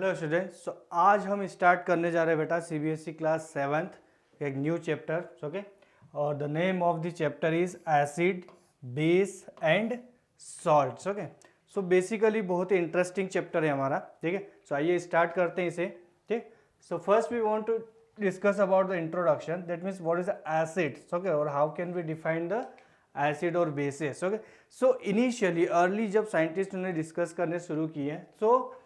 Hello students, सो आज हम start करने जा रहे हैं बेटा सीबीएसई क्लास 7th एक न्यू चैप्टर। ओके, और the name of the chapter is acid, base and salts. Okay, so basically बहुत ही इंटरेस्टिंग चैप्टर है हमारा। ठीक है, सो आइए स्टार्ट करते हैं इसे। ठीक, so first we want to discuss about the introduction, that means what is the acids. Okay, और how can we define the acid और bases. Okay, so initially early जब साइंटिस्ट ने डिस्कस करने शुरू किए, so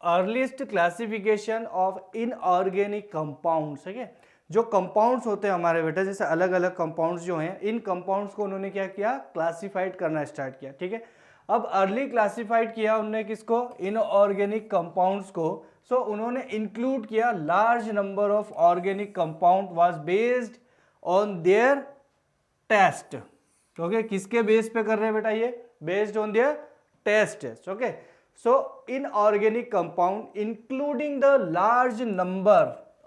earliest classification of inorganic compounds. ठीक है, जो कंपाउंड्स होते हैं हमारे बेटा, जैसे अलग अलग कंपाउंड्स जो हैं, इन कंपाउंड्स को उन्होंने क्या किया, क्लासिफाइड करना स्टार्ट किया। ठीक है, अब अर्ली क्लासिफाइड किया उन्होंने किसको, इनऑर्गेनिक कंपाउंड्स को। सो उन्होंने इंक्लूड किया large number of organic compound was based on their test. Okay, किसके बेस पे कर रहे हैं बेटा, ये based on their test. Okay, so inorganic compound including the large number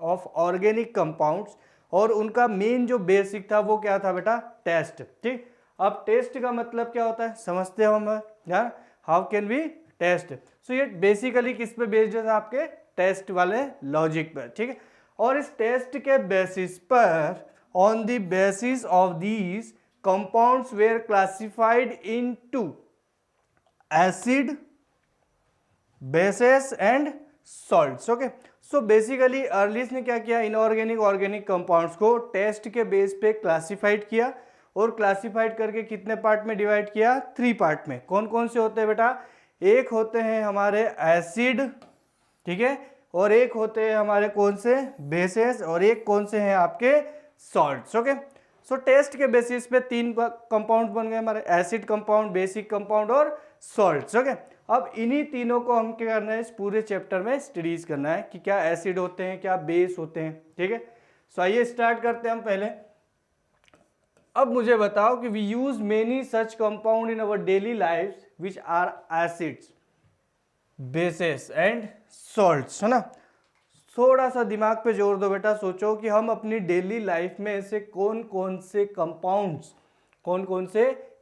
of organic compounds, और उनका मेन जो बेसिक था वो क्या था बेटा, टेस्ट। ठीक, अब टेस्ट का मतलब क्या होता है समझते हो हम यार, हाउ कैन वी टेस्ट। सो ये बेसिकली किस पे बेस्ड है, आपके टेस्ट वाले लॉजिक पर। ठीक है, और इस टेस्ट के बेसिस पर, on the basis of these compounds were classified into acid, bases and salts. Okay, so basically earliest ने क्या किया, इनऑर्गेनिक ऑर्गेनिक कंपाउंड्स को टेस्ट के बेस पे क्लासिफाइड किया, और क्लासिफाइड करके कितने पार्ट में डिवाइड किया, 3 पार्ट में। कौन कौन से होते हैं बेटा, एक होते हैं हमारे एसिड, ठीक है, और एक होते हैं हमारे कौन से, बेसेस, और एक कौन से हैं आपके सॉल्ट्स। ओके, सो टेस्ट के बेसिस पे 3 कंपाउंड बन गए हमारे, एसिड कंपाउंड, बेसिक कंपाउंड और सॉल्ट्स। ओके, अब इन्हीं तीनों को हम क्या करना है, इस पूरे चैप्टर में स्टडीज करना है कि क्या एसिड होते हैं, क्या बेस होते हैं। ठीक है, सो आइए स्टार्ट करते हैं हम पहले। अब मुझे बताओ कि we use many such compound in our daily life which are acids, bases and salts, है ना। थोड़ा सा दिमाग पे जोर दो बेटा, सोचो कि हम अपनी डेली लाइफ में ऐसे कौन कौन से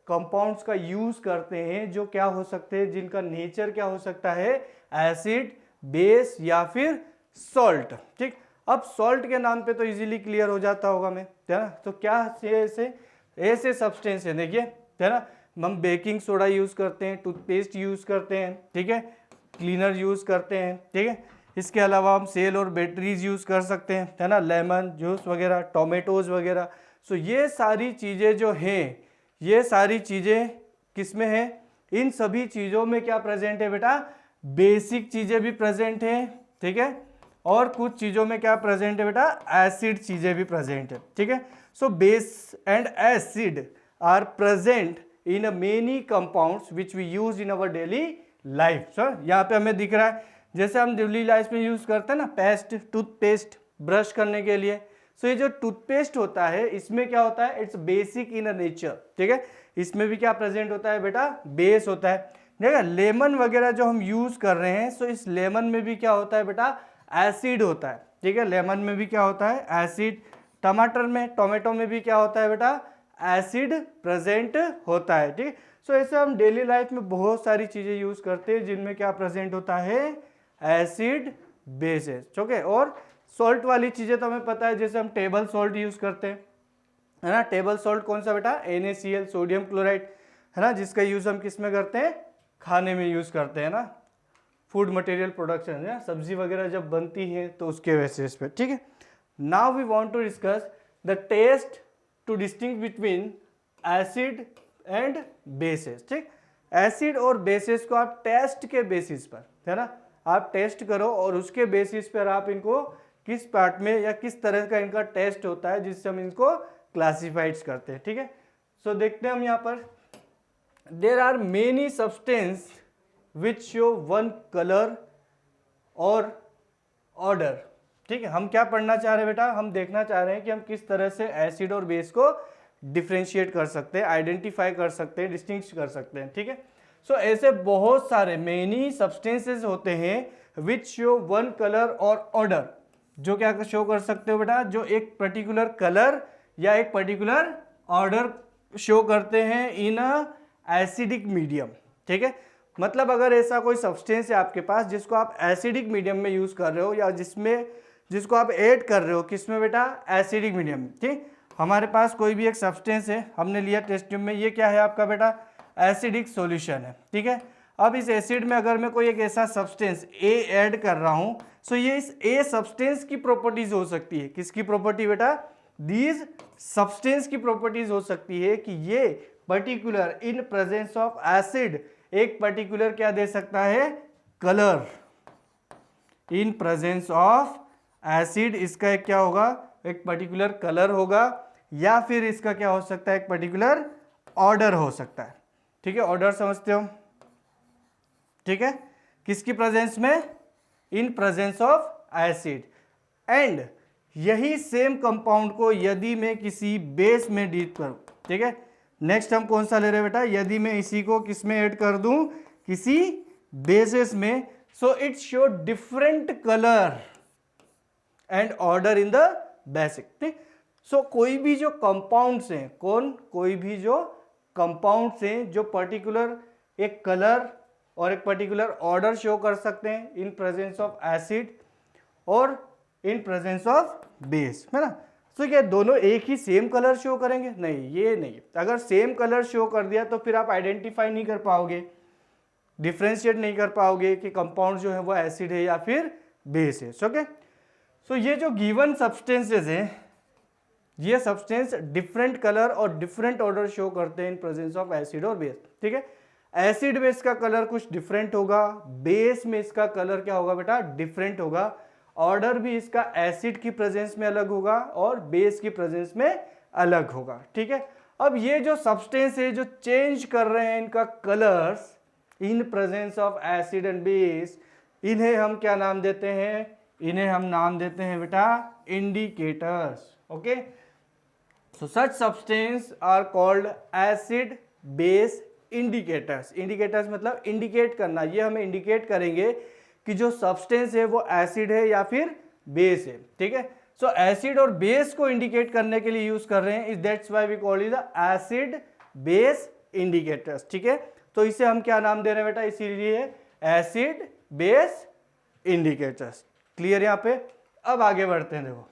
कंपाउंड्स का यूज करते हैं जो क्या हो सकते हैं, जिनका नेचर क्या हो सकता है, एसिड, बेस या फिर सॉल्ट। ठीक, अब सॉल्ट के नाम पे तो इजीली क्लियर हो जाता होगा मैं, है ना। तो क्या ऐसे सब्सटेंस है, देखिए, है ना, हम बेकिंग सोडा यूज करते हैं, टूथपेस्ट यूज करते हैं, ठीक है, क्लीनर यूज करते हैं, ठीक है, इसके अलावा हम सेल और बैटरीज यूज कर सकते हैं, है ना, लेमन जूस वगैरह, टोमेटोज वगैरह। सो ये सारी चीजें जो हैं, ये सारी चीजें किस में है, इन सभी चीजों में क्या प्रेजेंट है बेटा, बेसिक चीजें भी प्रेजेंट है, ठीक है, और कुछ चीजों में क्या प्रेजेंट है बेटा, एसिड चीजें भी प्रेजेंट है। ठीक है, so base and acid are present in many compounds which we use in our daily life. Sir यहाँ पे हमें दिख रहा है, जैसे हम डेली लाइफ में यूज करते हैं ना, पेस्ट, टूथपेस्ट, ब्रश करने के लिए। सो ये जो टूथपेस्ट होता है, इसमें क्या होता है, इट्स बेसिक इन नेचर। ठीक है, इसमें भी क्या प्रेजेंट होता है बेटा, बेस होता है। देखा, लेमन वगैरह जो हम यूज कर रहे हैं, सो इस लेमन में भी क्या होता है बेटा, एसिड होता है। ठीक है, लेमन में भी क्या होता है, एसिड। टमाटर में, टोमेटो में भी क्या होता है बेटा, एसिड प्रेजेंट होता है। ठीक, सो ऐसे हम डेली लाइफ में बहुत सारी चीजें यूज करते हैं जिनमें क्या प्रेजेंट होता है, एसिड, बेसेस। ओके, और सॉल्ट वाली चीजें तो हमें पता है, जैसे हम टेबल सॉल्ट यूज करते हैं, है ना। टेबल सॉल्ट कौन सा बेटा, NaCl, सोडियम क्लोराइड, है ना, जिसका यूज हम किस में करते हैं, खाने में यूज करते हैं ना, फूड मटेरियल प्रोडक्शन, है, सब्जी वगैरह जब बनती है तो उसके बेसिस पे। ठीक है, now we want to discuss the test to distinguish between acid and basis. ठीक, एसिड और बेसिस को आप टेस्ट के बेसिस पर, है ना, आप टेस्ट करो और उसके बेसिस पर आप इनको किस पार्ट में या किस तरह का इनका टेस्ट होता है, जिससे हम इनको क्लासिफाइड्स करते हैं। ठीक है, सो देखते हैं हम यहाँ पर, there are many substance which show one colour और ऑर्डर। ठीक है, हम क्या पढ़ना चाह रहे हैं बेटा, हम देखना चाह रहे हैं कि हम किस तरह से एसिड और बेस को डिफ्रेंशिएट कर सकते हैं, आइडेंटिफाई कर सकते हैं, डिस्टिंग्विश कर सकते हैं। ठीक है, सो ऐसे बहुत सारे मेनी सब्सटेंसेस होते हैं विच शो वन कलर और ऑर्डर, जो क्या शो कर सकते हो बेटा, जो एक पर्टिकुलर कलर या एक पर्टिकुलर ऑर्डर शो करते हैं इन एसिडिक मीडियम। ठीक है, मतलब अगर ऐसा कोई सब्सटेंस है आपके पास जिसको आप एसिडिक मीडियम में यूज कर रहे हो या जिसको आप ऐड कर रहे हो किसमें बेटा, एसिडिक मीडियम में, ठीक। हमारे पास कोई भी एक सब्सटेंस है, हमने लिया टेस्ट ट्यूब में, ये क्या है आपका बेटा, एसिडिक सॉल्यूशन है, ठीक है। अब इस एसिड में अगर मैं कोई एक ऐसा सब्सटेंस ए ऐड कर रहा हूं, सो ये इस ए सब्सटेंस की प्रॉपर्टीज हो सकती है। किसकी प्रॉपर्टी बेटा, दीज सब्सटेंस की प्रॉपर्टीज हो सकती है कि ये particular in presence of acid एक पर्टिकुलर क्या दे सकता है, colour. In presence of acid इसका एक क्या होगा, एक पर्टिकुलर कलर होगा, या फिर इसका क्या हो सकता है, एक पर्टिकुलर ऑर्डर हो सकता है, ठीक है। ऑर्डर समझते हो, ठीक है, किसकी प्रेजेंस में, इन प्रेजेंस ऑफ एसिड। एंड यही सेम कंपाउंड को यदि मैं किसी बेस में डीप करूं, ठीक है। नेक्स्ट हम कौन सा ले रहे हैं बेटा, यदि मैं इसी को किस में ऐड कर दूं, किसी बेसिस में, so it show different colour and order in the basic, ठीक। सो कोई भी जो कंपाउंड्स हैं, कोई भी जो कंपाउंड्स हैं जो पर्टिकुलर एक कलर और एक पर्टिकुलर ऑर्डर शो कर सकते हैं इन प्रेजेंस ऑफ एसिड और इन प्रेजेंस ऑफ बेस, है ना। तो क्या दोनों एक ही सेम कलर शो करेंगे, नहीं, ये नहीं। अगर सेम कलर शो कर दिया तो फिर आप आइडेंटिफाई नहीं कर पाओगे, डिफ्रेंशिएट नहीं कर पाओगे कि कंपाउंड जो है वो एसिड है या फिर बेस है, ओके। सो ये जो गिवन सब्सटेंसेस हैं, ये सब्सटेंस डिफरेंट कलर और डिफरेंट ऑर्डर शो करते हैं इन प्रेजेंस ऑफ एसिड और बेस, ठीक है। एसिड में इसका कलर कुछ डिफरेंट होगा, बेस में इसका कलर क्या होगा बेटा, डिफरेंट होगा। ऑर्डर भी इसका एसिड की प्रेजेंस में अलग होगा और बेस की प्रेजेंस में अलग होगा, ठीक है। अब ये जो सब्सटेंस है जो चेंज कर रहे हैं इनका colours in presence of acid and base, इन्हें हम क्या नाम देते हैं, इन्हें हम नाम देते हैं बेटा indicators, okay. So such substance are called acid base indicators. Indicators मतलब इंडिकेट करना, ये हमें इंडिकेट करेंगे कि जो सब्सटेंस है वो एसिड है या फिर बेस है, ठीक है। सो एसिड और बेस को इंडिकेट करने के लिए यूज कर रहे हैं, that's why we call it the acid base indicators, ठीक है। तो इसे हम क्या नाम दे रहे हैं बेटा, इसीलिए एसिड बेस इंडिकेटर्स। क्लियर यहाँ पे। अब आगे बढ़ते हैं, देखो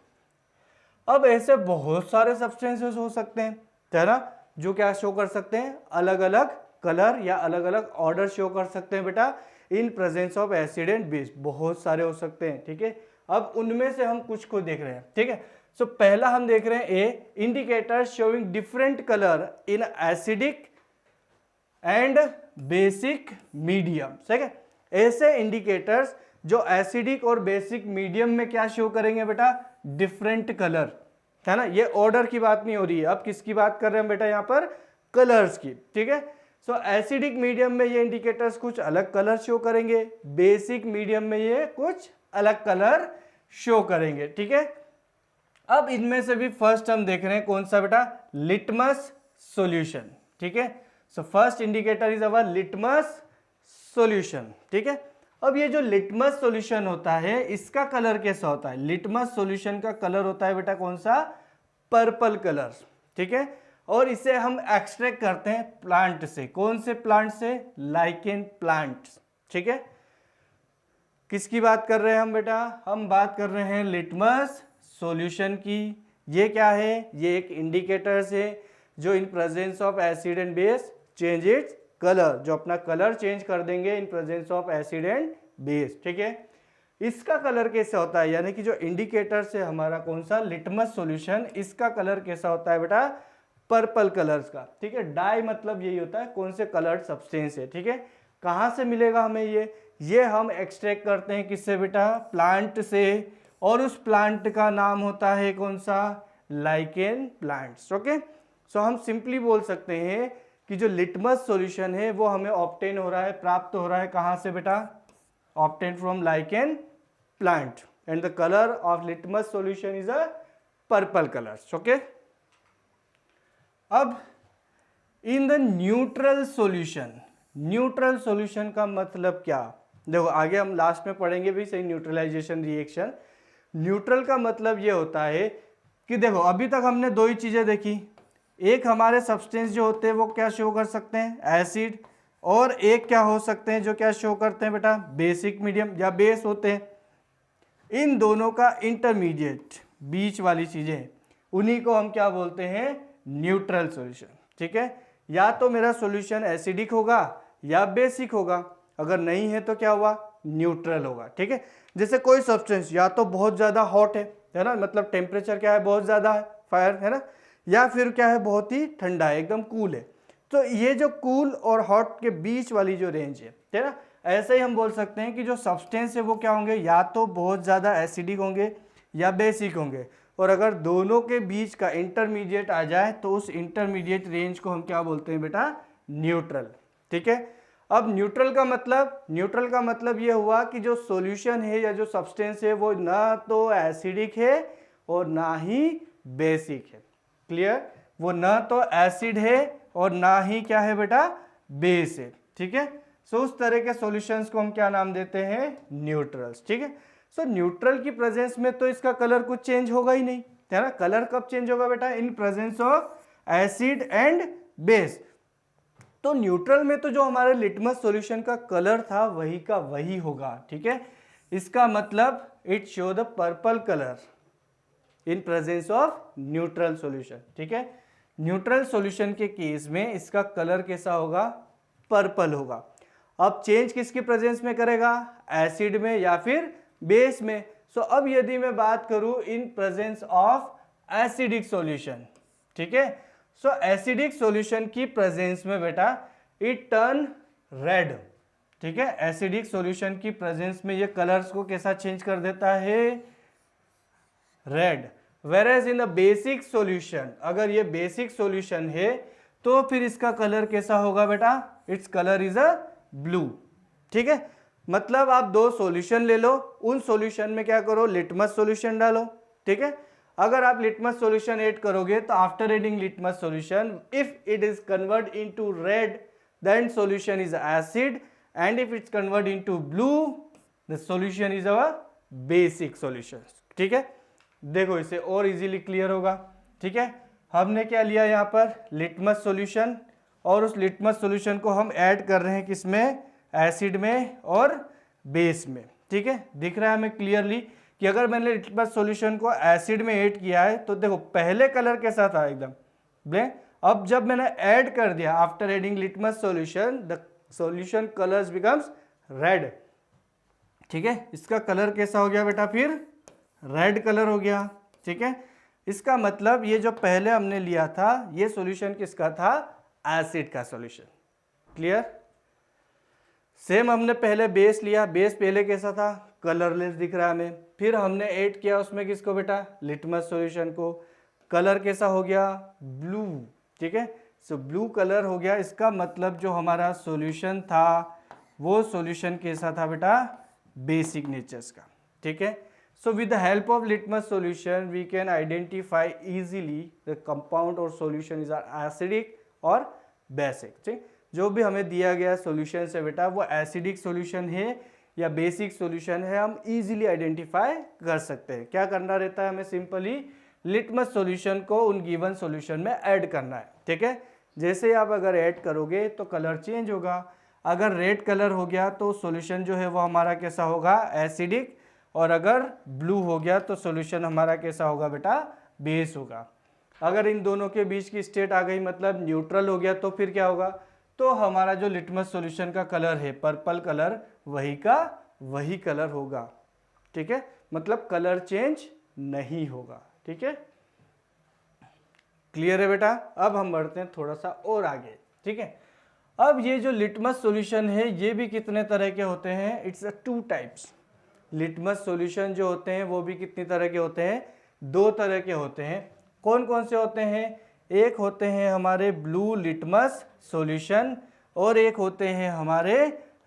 अब ऐसे बहुत सारे सब्सटेंसेस हो सकते हैं, है ना, जो क्या शो कर सकते हैं, अलग अलग कलर या अलग अलग ऑर्डर शो कर सकते हैं बेटा इन presence of acid and base. बहुत सारे हो सकते हैं, ठीक है। अब उनमें से हम कुछ को देख रहे हैं, ठीक है। सो पहला हम देख रहे हैं a, indicator showing different colour in acidic and basic medium, ठीक है। ऐसे इंडिकेटर्स जो एसिडिक और बेसिक मीडियम में क्या शो करेंगे बेटा, डिफरेंट कलर, है ना। ये ऑर्डर की बात नहीं हो रही है, अब किसकी बात कर रहे हैं बेटा, यहाँ पर कलर्स की, ठीक है। सो एसिडिक मीडियम में ये इंडिकेटर्स कुछ अलग कलर शो करेंगे, बेसिक मीडियम में ये कुछ अलग कलर शो करेंगे, ठीक है। अब इनमें से भी फर्स्ट हम देख रहे हैं कौन सा बेटा, लिटमस सॉल्यूशन, ठीक है। So first indicator is our litmus solution, ठीक है। अब ये जो लिटमस सॉल्यूशन होता है इसका कलर कैसा होता है, लिटमस सॉल्यूशन का कलर होता है बेटा कौन सा, पर्पल कलर, ठीक है। और इसे हम एक्सट्रैक्ट करते हैं प्लांट से, कौन से प्लांट से, लाइकेन प्लांट्स, ठीक है। किसकी बात कर रहे हैं हम बेटा, हम बात कर रहे हैं लिटमस सॉल्यूशन की। ये क्या है, ये एक इंडिकेटर्स है जो इन presence of acid and base change its colour, जो अपना कलर चेंज कर देंगे इन presence of acid and base, ठीक है। इसका कलर कैसा होता है, यानी कि जो इंडिकेटर से हमारा कौन सा लिटमस सॉल्यूशन, इसका कलर कैसा होता है बेटा, पर्पल कलर्स का, ठीक है। डाई मतलब यही होता है कौन से कलर्ड सब्सटेंस है, ठीक है। कहाँ से मिलेगा हमें ये हम एक्सट्रैक्ट करते हैं किससे बेटा, प्लांट से, और उस प्लांट का नाम होता है कौन सा, लाइकेन प्लांट्स, ओके। सो हम सिंपली बोल सकते हैं कि जो लिटमस सॉल्यूशन है वो हमें ऑब्टेन हो रहा है, प्राप्त हो रहा है कहाँ से बेटा, obtain from lichen plant, and the colour of litmus solution is a purple colour, okay. अब in the neutral solution, neutral solution का मतलब क्या, देखो आगे हम लास्ट में पढ़ेंगे भी सही, न्यूट्रलाइजेशन रिएक्शन। न्यूट्रल का मतलब ये होता है कि देखो अभी तक हमने दो ही चीजें देखी, एक हमारे सब्सटेंस जो होते हैं वो क्या शो कर सकते हैं, एसिड और एक क्या हो सकते हैं जो क्या शो करते हैं बेटा, बेसिक, मीडियम या बेस होते हैं। इन दोनों का इंटरमीडिएट बीच वाली चीजें, उन्हीं को हम क्या बोलते हैं, न्यूट्रल सॉल्यूशन। ठीक है, या तो मेरा सॉल्यूशन एसिडिक होगा या बेसिक होगा, अगर नहीं है तो क्या हुआ, न्यूट्रल होगा। ठीक है, जैसे कोई सब्सटेंस या तो बहुत ज्यादा हॉट है ना, मतलब टेम्परेचर क्या है, बहुत ज्यादा है, फायर है ना, या फिर क्या है, बहुत ही ठंडा है, एकदम कूल है। तो ये जो कूल और हॉट के बीच वाली जो रेंज है ना, ऐसे ही हम बोल सकते हैं कि जो सब्सटेंस है वो क्या होंगे, या तो बहुत ज़्यादा एसिडिक होंगे या बेसिक होंगे, और अगर दोनों के बीच का इंटरमीडिएट आ जाए तो उस इंटरमीडिएट रेंज को हम क्या बोलते हैं बेटा, न्यूट्रल। ठीक है, अब न्यूट्रल का मतलब ये हुआ कि जो सॉल्यूशन है या जो सब्सटेंस है वो ना तो एसिडिक है और ना ही बेसिक है। क्लियर, वो ना तो एसिड है और ना ही क्या है बेटा, बेस है। ठीक है, सो उस तरह के सॉल्यूशंस को हम क्या नाम देते हैं, न्यूट्रल्स। ठीक है, सो न्यूट्रल की प्रेजेंस में तो इसका कलर कुछ चेंज होगा ही नहीं, है ना। कलर कब चेंज होगा बेटा, इन presence of acid and base. तो न्यूट्रल में तो जो हमारे लिटमस सॉल्यूशन का कलर था वही का वही होगा। ठीक है, इसका मतलब it show the purple colour in presence of neutral solution. ठीक है, न्यूट्रल सॉल्यूशन के केस में इसका कलर कैसा होगा, पर्पल होगा। अब चेंज किसकी प्रेजेंस में करेगा, एसिड में या फिर बेस में। सो अब यदि मैं बात करूं इन प्रेजेंस ऑफ एसिडिक सॉल्यूशन, ठीक है, सो एसिडिक सॉल्यूशन की प्रेजेंस में बेटा इट टर्न रेड। ठीक है, एसिडिक सॉल्यूशन की प्रेजेंस में ये कलर्स को कैसा चेंज कर देता है, red. वेरेज in the basic solution, अगर ये बेसिक सॉल्यूशन है तो फिर इसका कलर कैसा होगा बेटा, its colour is a blue. ठीक है, मतलब आप दो सॉल्यूशन ले लो, उन सॉल्यूशन में क्या करो, लिटमस सॉल्यूशन डालो। ठीक है, अगर आप लिटमस सॉल्यूशन ऐड करोगे तो after adding litmus solution if it is convert into red then solution is acid, and if it's convert into blue the solution is our basic solution. ठीक है, देखो इसे और इजीली क्लियर होगा। ठीक है, हमने क्या लिया यहाँ पर, लिटमस सॉल्यूशन, और उस लिटमस सॉल्यूशन को हम ऐड कर रहे हैं किसमें, एसिड में और बेस में। ठीक है, दिख रहा है हमें क्लियरली कि अगर मैंने लिटमस सॉल्यूशन को एसिड में ऐड किया है तो देखो पहले कलर कैसा था, एकदम ब्लैक। अब जब मैंने ऐड कर दिया, after adding litmus solution the solution colours becomes red. ठीक है, इसका कलर कैसा हो गया बेटा, फिर रेड कलर हो गया। ठीक है, इसका मतलब ये जो पहले हमने लिया था ये सॉल्यूशन किसका था, एसिड का सॉल्यूशन। क्लियर, सेम हमने पहले बेस लिया, बेस पहले कैसा था, कलरलेस दिख रहा है हमें, फिर हमने ऐड किया उसमें किसको बेटा, लिटमस सॉल्यूशन को, कलर कैसा हो गया, ब्लू। ठीक है, सो ब्लू कलर हो गया। इसका मतलब जो हमारा सॉल्यूशन था वो सॉल्यूशन कैसा था बेटा, बेसिक नेचर्स का। ठीक है, so with the help of litmus solution we can identify easily the compound or solution is acidic or basic। ठीक, जो भी हमें दिया गया सॉल्यूशन है बेटा वो एसिडिक सॉल्यूशन है या बेसिक सॉल्यूशन है, हम इजीली आइडेंटिफाई कर सकते हैं। क्या करना रहता है, हमें सिंपली लिटमस सॉल्यूशन को उन गिवन सॉल्यूशन में ऐड करना है। ठीक है, जैसे आप अगर ऐड करोगे तो कलर चेंज होगा। अगर रेड कलर हो गया तो सॉल्यूशन जो है वो हमारा कैसा होगा, एसिडिक, और अगर ब्लू हो गया तो सॉल्यूशन हमारा कैसा होगा बेटा, बेस होगा। अगर इन दोनों के बीच की स्टेट आ गई मतलब न्यूट्रल हो गया तो फिर क्या होगा, तो हमारा जो लिटमस सॉल्यूशन का कलर है पर्पल कलर वही का वही कलर होगा। ठीक है, मतलब कलर चेंज नहीं होगा। ठीक है, क्लियर है बेटा। अब हम बढ़ते हैं थोड़ा सा और आगे। ठीक है, अब ये जो लिटमस सॉल्यूशन है ये भी कितने तरह के होते हैं, it's a 2 types. Litmus solution जो होते हैं वो भी कितनी तरह के होते हैं, 2 तरह के होते हैं। कौन कौन से होते हैं, एक होते हैं हमारे ब्लू लिटमस सॉल्यूशन और एक होते हैं हमारे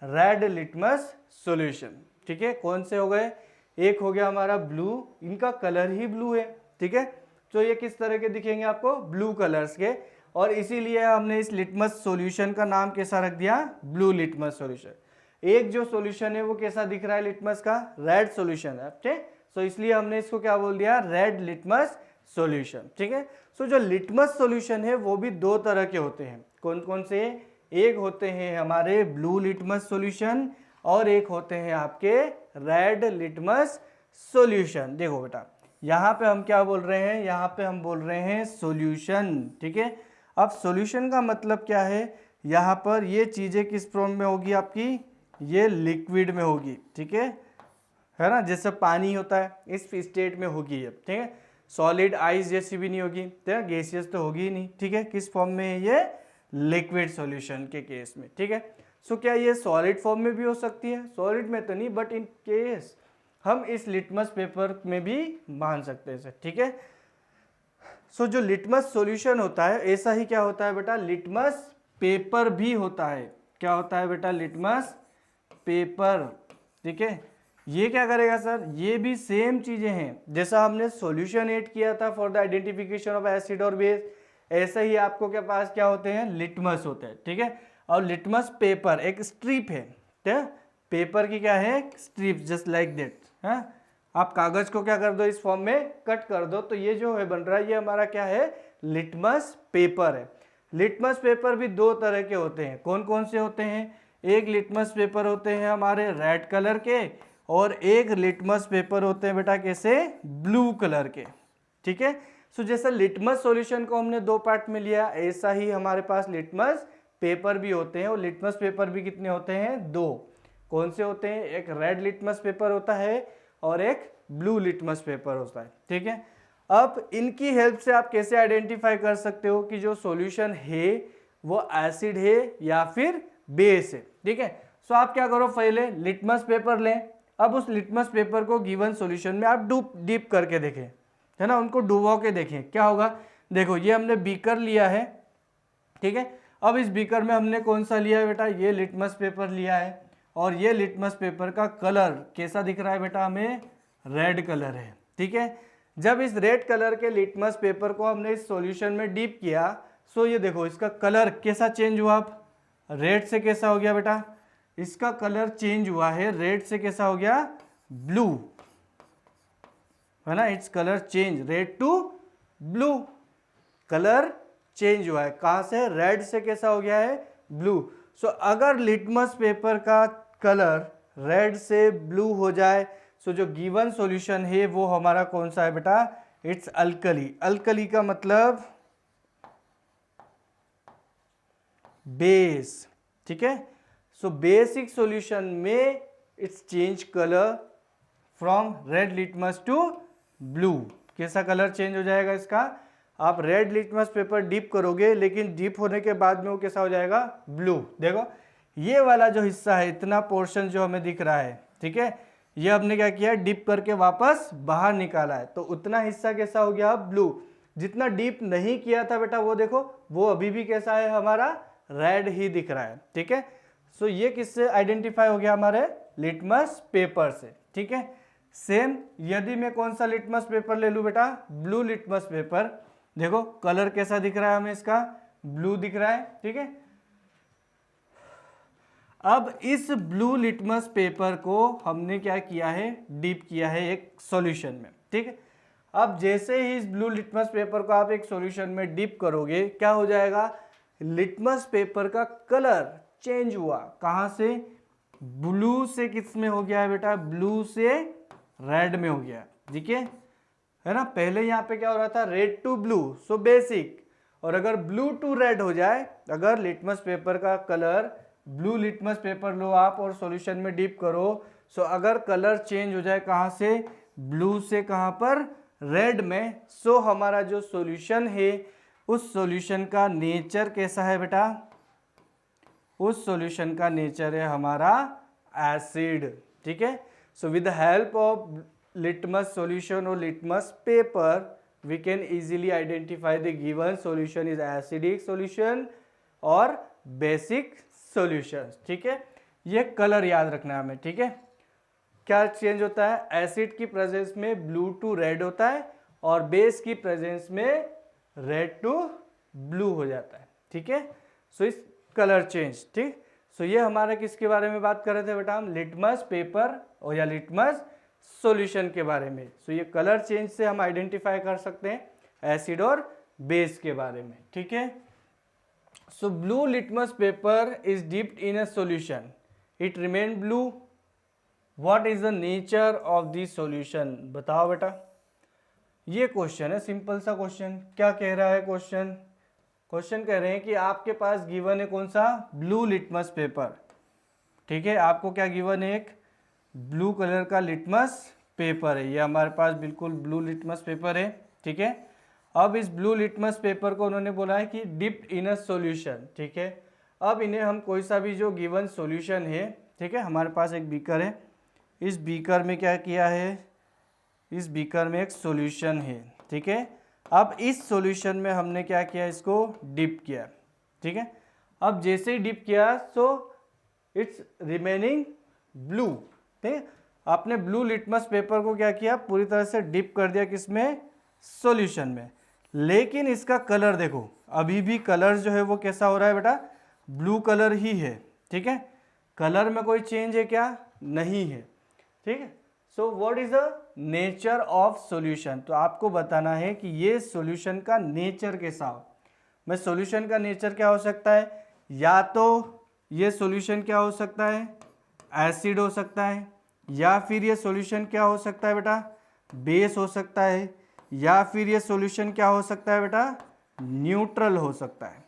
रेड लिटमस सॉल्यूशन। ठीक है, कौन से हो गए, एक हो गया हमारा ब्लू, इनका कलर ही ब्लू है। ठीक है, तो ये किस तरह के दिखेंगे आपको, ब्लू कलर्स के, और इसीलिए हमने इस लिटमस सॉल्यूशन का नाम कैसा रख दिया, ब्लू लिटमस सॉल्यूशन। एक जो सॉल्यूशन है वो कैसा दिख रहा है लिटमस का, रेड सॉल्यूशन है। ठीक, सो इसलिए हमने इसको क्या बोल दिया, रेड लिटमस सॉल्यूशन। ठीक है, सो जो लिटमस सॉल्यूशन है वो भी 2 तरह के होते हैं। कौन कौन से, एक होते हैं हमारे ब्लू लिटमस सॉल्यूशन और एक होते हैं आपके रेड लिटमस सॉल्यूशन। देखो बेटा, यहाँ पे हम क्या बोल रहे हैं, यहाँ पे हम बोल रहे हैं सॉल्यूशन, ठीक है। अब सॉल्यूशन का मतलब क्या है, यहाँ पर ये चीज़ें किस फॉर्म में होगी आपकी, ये लिक्विड में होगी, ठीक है ना। जैसे पानी होता है इस स्टेट में होगी ये, ठीक है। सॉलिड आइस जैसी भी नहीं होगी, ठीक है, गैसियस तो होगी ही नहीं, ठीक है। किस फॉर्म में है ये, लिक्विड सॉल्यूशन के केस में, ठीक है। सो क्या ये सॉलिड फॉर्म में भी हो सकती है, सॉलिड में तो नहीं, बट इन केस हम इस लिटमस पेपर में भी मान सकते हैं इसे, ठीक है। सो जो लिटमस सॉल्यूशन होता है ऐसा ही क्या होता है बेटा, लिटमस पेपर भी होता है। क्या होता है बेटा, लिटमस पेपर, ठीक है। ये क्या करेगा सर, ये भी सेम चीजें हैं जैसा हमने सॉल्यूशन ऐड किया था for the identification of acid और बेस, ऐसा ही आपको के पास क्या होते हैं, लिटमस होते हैं, ठीक है। और लिटमस पेपर एक स्ट्रिप है, ठीक है, पेपर की क्या है, स्ट्रिप, जस्ट लाइक दैट, है। आप कागज को क्या कर दो, इस फॉर्म में कट कर दो, तो ये जो है बन रहा है, ये हमारा क्या है, लिटमस पेपर है। लिटमस पेपर भी दो तरह के होते हैं, कौन कौन से होते हैं, एक लिटमस पेपर होते हैं हमारे रेड कलर के और एक लिटमस पेपर होते हैं बेटा कैसे, ब्लू कलर के, ठीक है। सो जैसा लिटमस सॉल्यूशन को हमने दो पार्ट में लिया, ऐसा ही हमारे पास लिटमस पेपर भी होते हैं, और लिटमस पेपर भी कितने होते हैं, दो। कौन से होते हैं, एक रेड लिटमस पेपर होता है और एक ब्लू लिटमस पेपर होता है, ठीक है। अब इनकी हेल्प से आप कैसे आइडेंटिफाई कर सकते हो कि जो सॉल्यूशन है वो एसिड है या फिर बेस है, ठीक है। सो आप क्या करो, पहले लिटमस पेपर लें, अब उस लिटमस पेपर को गिवन सॉल्यूशन में आप डीप करके देखें, है ना, उनको डुबो के देखें, क्या होगा। देखो ये हमने बीकर लिया है, ठीक है। अब इस बीकर में हमने कौन सा लिया है बेटा, ये लिटमस पेपर लिया है, और ये लिटमस पेपर का कलर कैसा दिख रहा है बेटा, हमें रेड कलर है, ठीक है। जब इस रेड कलर के लिटमस पेपर को हमने इस सॉल्यूशन में डीप किया, सो ये देखो इसका कलर कैसा चेंज हुआ, अब रेड से कैसा हो गया बेटा, इसका कलर चेंज हुआ है, रेड से कैसा हो गया, ब्लू, है ना। It's colour change, red to blue, colour change हुआ है, कहां से, रेड से कैसा हो गया है, ब्लू। सो अगर लिटमस पेपर का कलर रेड से ब्लू हो जाए, सो जो गिवन सॉल्यूशन है वो हमारा कौन सा है बेटा, इट्स अल्कली। अल्कली का मतलब बेस, ठीक है। सो बेसिक सॉल्यूशन में it's change colour from red litmus to blue. कैसा कलर चेंज हो जाएगा इसका, आप रेड लिटमस पेपर डीप करोगे, लेकिन डीप होने के बाद में वो कैसा हो जाएगा, ब्लू। देखो ये वाला जो हिस्सा है, इतना पोर्शन जो हमें दिख रहा है, ठीक है, ये हमने क्या किया, डीप करके वापस बाहर निकाला है, तो उतना हिस्सा कैसा हो गया, ब्लू। जितना डीप नहीं किया था बेटा वो देखो, वो अभी भी कैसा है, हमारा रेड ही दिख रहा है, ठीक है। सो ये किससे आइडेंटिफाई हो गया, हमारे लिटमस पेपर से, ठीक है। सेम यदि मैं कौन सा लिटमस पेपर ले लूं बेटा, ब्लू लिटमस पेपर, देखो कलर कैसा दिख रहा है हमें, इसका ब्लू दिख रहा है, ठीक है। अब इस ब्लू लिटमस पेपर को हमने क्या किया है, डीप किया है एक सॉल्यूशन में, ठीक है। अब जैसे ही इस ब्लू लिटमस पेपर को आप एक सॉल्यूशन में डीप करोगे, क्या हो जाएगा, लिटमस पेपर का कलर चेंज हुआ, कहां से, ब्लू से किस में हो गया है बेटा, ब्लू से रेड में हो गया, ठीक है ना। पहले यहाँ पे क्या हो रहा था, red to blue, so basic, और अगर ब्लू टू रेड हो जाए, अगर लिटमस पेपर का कलर, ब्लू लिटमस पेपर लो आप और सॉल्यूशन में डीप करो, सो अगर कलर चेंज हो जाए कहां से, ब्लू से कहां पर, रेड में, सो हमारा जो सॉल्यूशन है उस सॉल्यूशन का नेचर कैसा है बेटा, उस सॉल्यूशन का नेचर है हमारा एसिड, ठीक है। So with the help of litmus solution और litmus paper we can easily identify the given solution is acidic solution और basic solutions, ठीक है। ये कलर याद रखना है हमें, ठीक है। क्या चेंज होता है, एसिड की प्रेजेंस में ब्लू टू रेड होता है और बेस की प्रेजेंस में रेड टू ब्लू हो जाता है, ठीक है। सो इस कलर चेंज, ठीक। सो ये हमारा किसके बारे में बात कर रहे थे बेटा, हम लिटमस पेपर और या लिटमस सॉल्यूशन के बारे में। सो ये कलर चेंज से हम आइडेंटिफाई कर सकते हैं एसिड और बेस के बारे में, ठीक है। So blue litmus paper is dipped in a solution. It remain blue. What is the nature of the solution? बताओ बेटा। ये क्वेश्चन है, सिंपल सा क्वेश्चन। क्या कह रहा है क्वेश्चन? क्वेश्चन कह रहे हैं कि आपके पास गिवन है कौन सा? Blue litmus paper. ठीक है, आपको क्या गिवन है? एक ब्लू कलर का लिटमस पेपर है। ये हमारे पास बिल्कुल ब्लू लिटमस पेपर है। ठीक है, अब इस ब्लू लिटमस पेपर को उन्होंने बोला है कि डिप्ड इन अ सॉल्यूशन। ठीक है, अब इन्हें हम कोई सा भी जो गिवन सॉल्यूशन है, ठीक है, हमारे पास एक बीकर है, इस बीकर में क्या किया है? इस बीकर में एक सॉल्यूशन है। ठीक है, अब इस सॉल्यूशन में हमने क्या किया? इसको डिप किया। ठीक है, अब जैसे ही डिप किया सो इट्स रिमेनिंग ब्लू। ठीक है, आपने ब्लू लिटमस पेपर को क्या किया? पूरी तरह से डिप कर दिया किसमें? सॉल्यूशन में। लेकिन इसका कलर देखो, अभी भी कलर जो है वो कैसा हो रहा है बेटा? ब्लू कलर ही है। ठीक है, कलर में कोई चेंज है क्या? नहीं है। ठीक है, so what is the nature of solution? तो आपको बताना है कि ये सॉल्यूशन का नेचर कैसा हो। मैं सॉल्यूशन का नेचर क्या हो सकता है? या तो ये सॉल्यूशन क्या हो सकता है? एसिड हो सकता है, या फिर ये सॉल्यूशन क्या हो सकता है बेटा? बेस हो सकता है, या फिर ये सॉल्यूशन क्या हो सकता है बेटा? न्यूट्रल हो सकता है।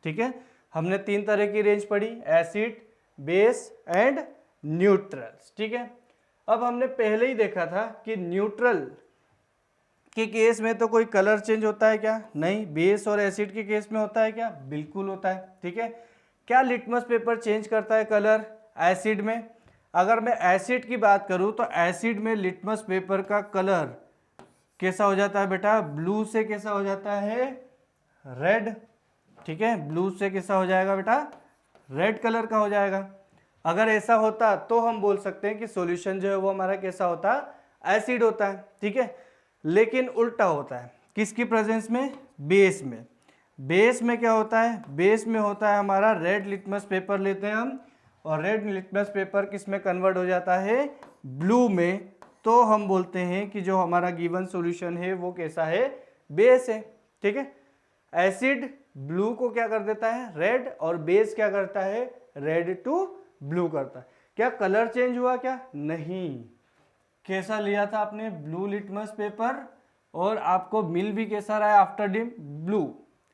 ठीक है, हमने तीन तरह की रेंज पढ़ी, एसिड, बेस एंड न्यूट्रल्स। ठीक है, अब हमने पहले ही देखा था कि न्यूट्रल के केस में तो कोई कलर चेंज होता है क्या? नहीं। बेस और एसिड के केस में होता है क्या? बिल्कुल होता है। ठीक है, क्या लिटमस पेपर चेंज करता है कलर एसिड में? अगर मैं एसिड की बात करूं तो एसिड में लिटमस पेपर का कलर कैसा हो जाता है बेटा? ब्लू से कैसा हो जाता है? रेड। ठीक है, ब्लू से कैसा हो जाएगा बेटा? रेड कलर का हो जाएगा। अगर ऐसा होता तो हम बोल सकते हैं कि सॉल्यूशन जो है वो हमारा कैसा होता? एसिड होता है। ठीक है, लेकिन उल्टा होता है। किसकी प्रेजेंस में? बेस में। बेस में क्या होता है? बेस में होता है हमारा रेड लिटमस पेपर लेते हैं हम, और रेड लिटमस पेपर किस में कन्वर्ट हो जाता है? ब्लू में। तो हम बोलते हैं कि जो हमारा गिवन सॉल्यूशन है वो कैसा है? बेस है। ठीक है, एसिड ब्लू को क्या कर देता है? रेड, और बेस क्या करता है? रेड टू ब्लू करता है। क्या कलर चेंज हुआ क्या? नहीं। कैसा लिया था आपने? ब्लू लिटमस पेपर, और आपको मिल भी कैसा रहा है आफ्टर डिप? ब्लू,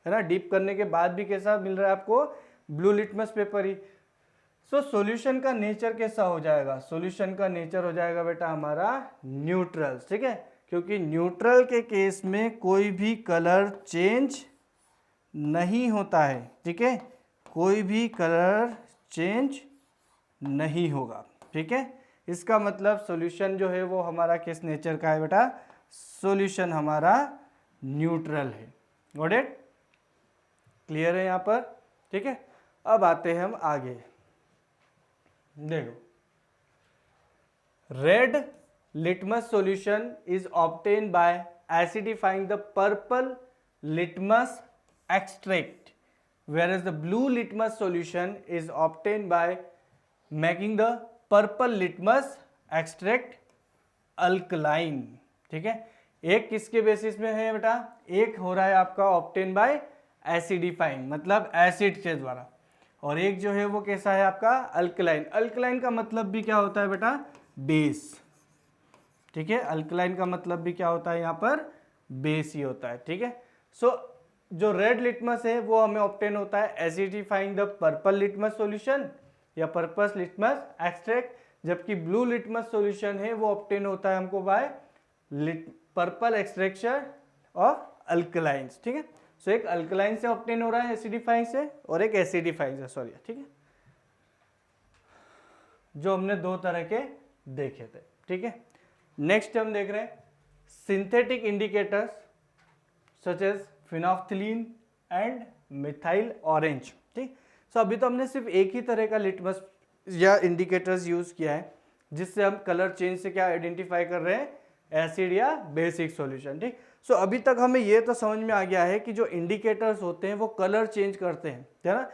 है ना? डिप करने के बाद भी कैसा मिल रहा है आपको? ब्लू लिटमस पेपर ही। सो सॉल्यूशन का नेचर कैसा हो जाएगा? सॉल्यूशन का नेचर हो जाएगा बेटा हमारा न्यूट्रल। ठीक है, क्योंकि न्यूट्रल के केस में कोई भी कलर चेंज नहीं होता है। ठीक है, कोई भी कलर चेंज नहीं होगा। ठीक है, इसका मतलब सॉल्यूशन जो है वो हमारा किस नेचर का है बेटा? सॉल्यूशन हमारा न्यूट्रल है। Got it? क्लियर है यहाँ पर? ठीक है, अब आते हैं हम आगे। देखो, red litmus solution is obtain bye acidifying the purple litmus extract, whereas the blue litmus solution is obtained by making the purple litmus extract alkaline। ठीक है, एक किसके बेसिस में है बेटा? एक हो रहा है आपका ऑब्टेन बाय एसिडिफाइंग, मतलब एसिड के द्वारा, और एक जो है वो कैसा है आपका? अल्कलाइन। अल्कलाइन का मतलब भी क्या होता है बेटा? बेस। ठीक है, अल्कलाइन का मतलब भी क्या होता है यहाँ पर? बेस ही होता है। ठीक है, सो जो रेड लिटमस है वो हमें ऑब्टेन होता है acidifying the purple litmus solution या पर्पस लिटमस एक्सट्रैक्ट, जबकि ब्लू लिटमस सॉल्यूशन है वो ऑब्टेन होता है हमको बाय पर्पल एक्सट्रैक्शन ऑफ अल्कलाइंस। ठीक है, सो एक अल्कलाइन से ऑब्टेन हो रहा है एसिडिफाइंग से, और एक एसिडिफाइंग से, सॉरी। ठीक है, जो हमने दो तरह के देखे थे। ठीक है, नेक्स्ट हम देख रहे हैं synthetic indicators such as phenolphthalein and methyl orange. ठीक, सो अभी तो हमने सिर्फ एक ही तरह का लिटमस या इंडिकेटर्स यूज किया है जिससे हम कलर चेंज से क्या आइडेंटिफाई कर रहे हैं? एसिड या बेसिक सॉल्यूशन। ठीक, सो अभी तक हमें ये तो समझ में आ गया है कि जो इंडिकेटर्स होते हैं वो कलर चेंज करते हैं, है ना?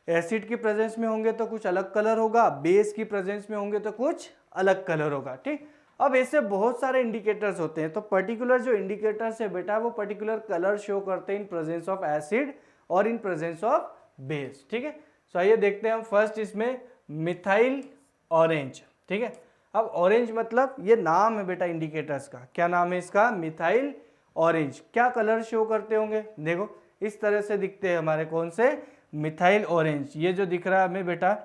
एसिड की प्रेजेंस में होंगे तो कुछ अलग कलर होगा, बेस की प्रेजेंस में होंगे तो कुछ अलग कलर होगा। ठीक, अब ऐसे बहुत सारे इंडिकेटर्स होते हैं, तो पर्टिकुलर जो इंडिकेटर्स है बेटा वो पर्टिकुलर कलर शो करते हैं इन प्रेजेंस ऑफ एसिड और इन प्रेजेंस ऑफ बेस। ठीक है, सो आइए देखते हैं हम फर्स्ट इसमें मिथाइल ऑरेंज। ठीक है, अब ऑरेंज मतलब ये नाम है बेटा इंडिकेटर्स का, क्या नाम है इसका, मिथाइल ऑरेंज। क्या कलर शो करते होंगे, देखो इस तरह से दिखते हैं हमारे कौन से, मिथाइल ऑरेंज। ये जो दिख रहा है हमें बेटा,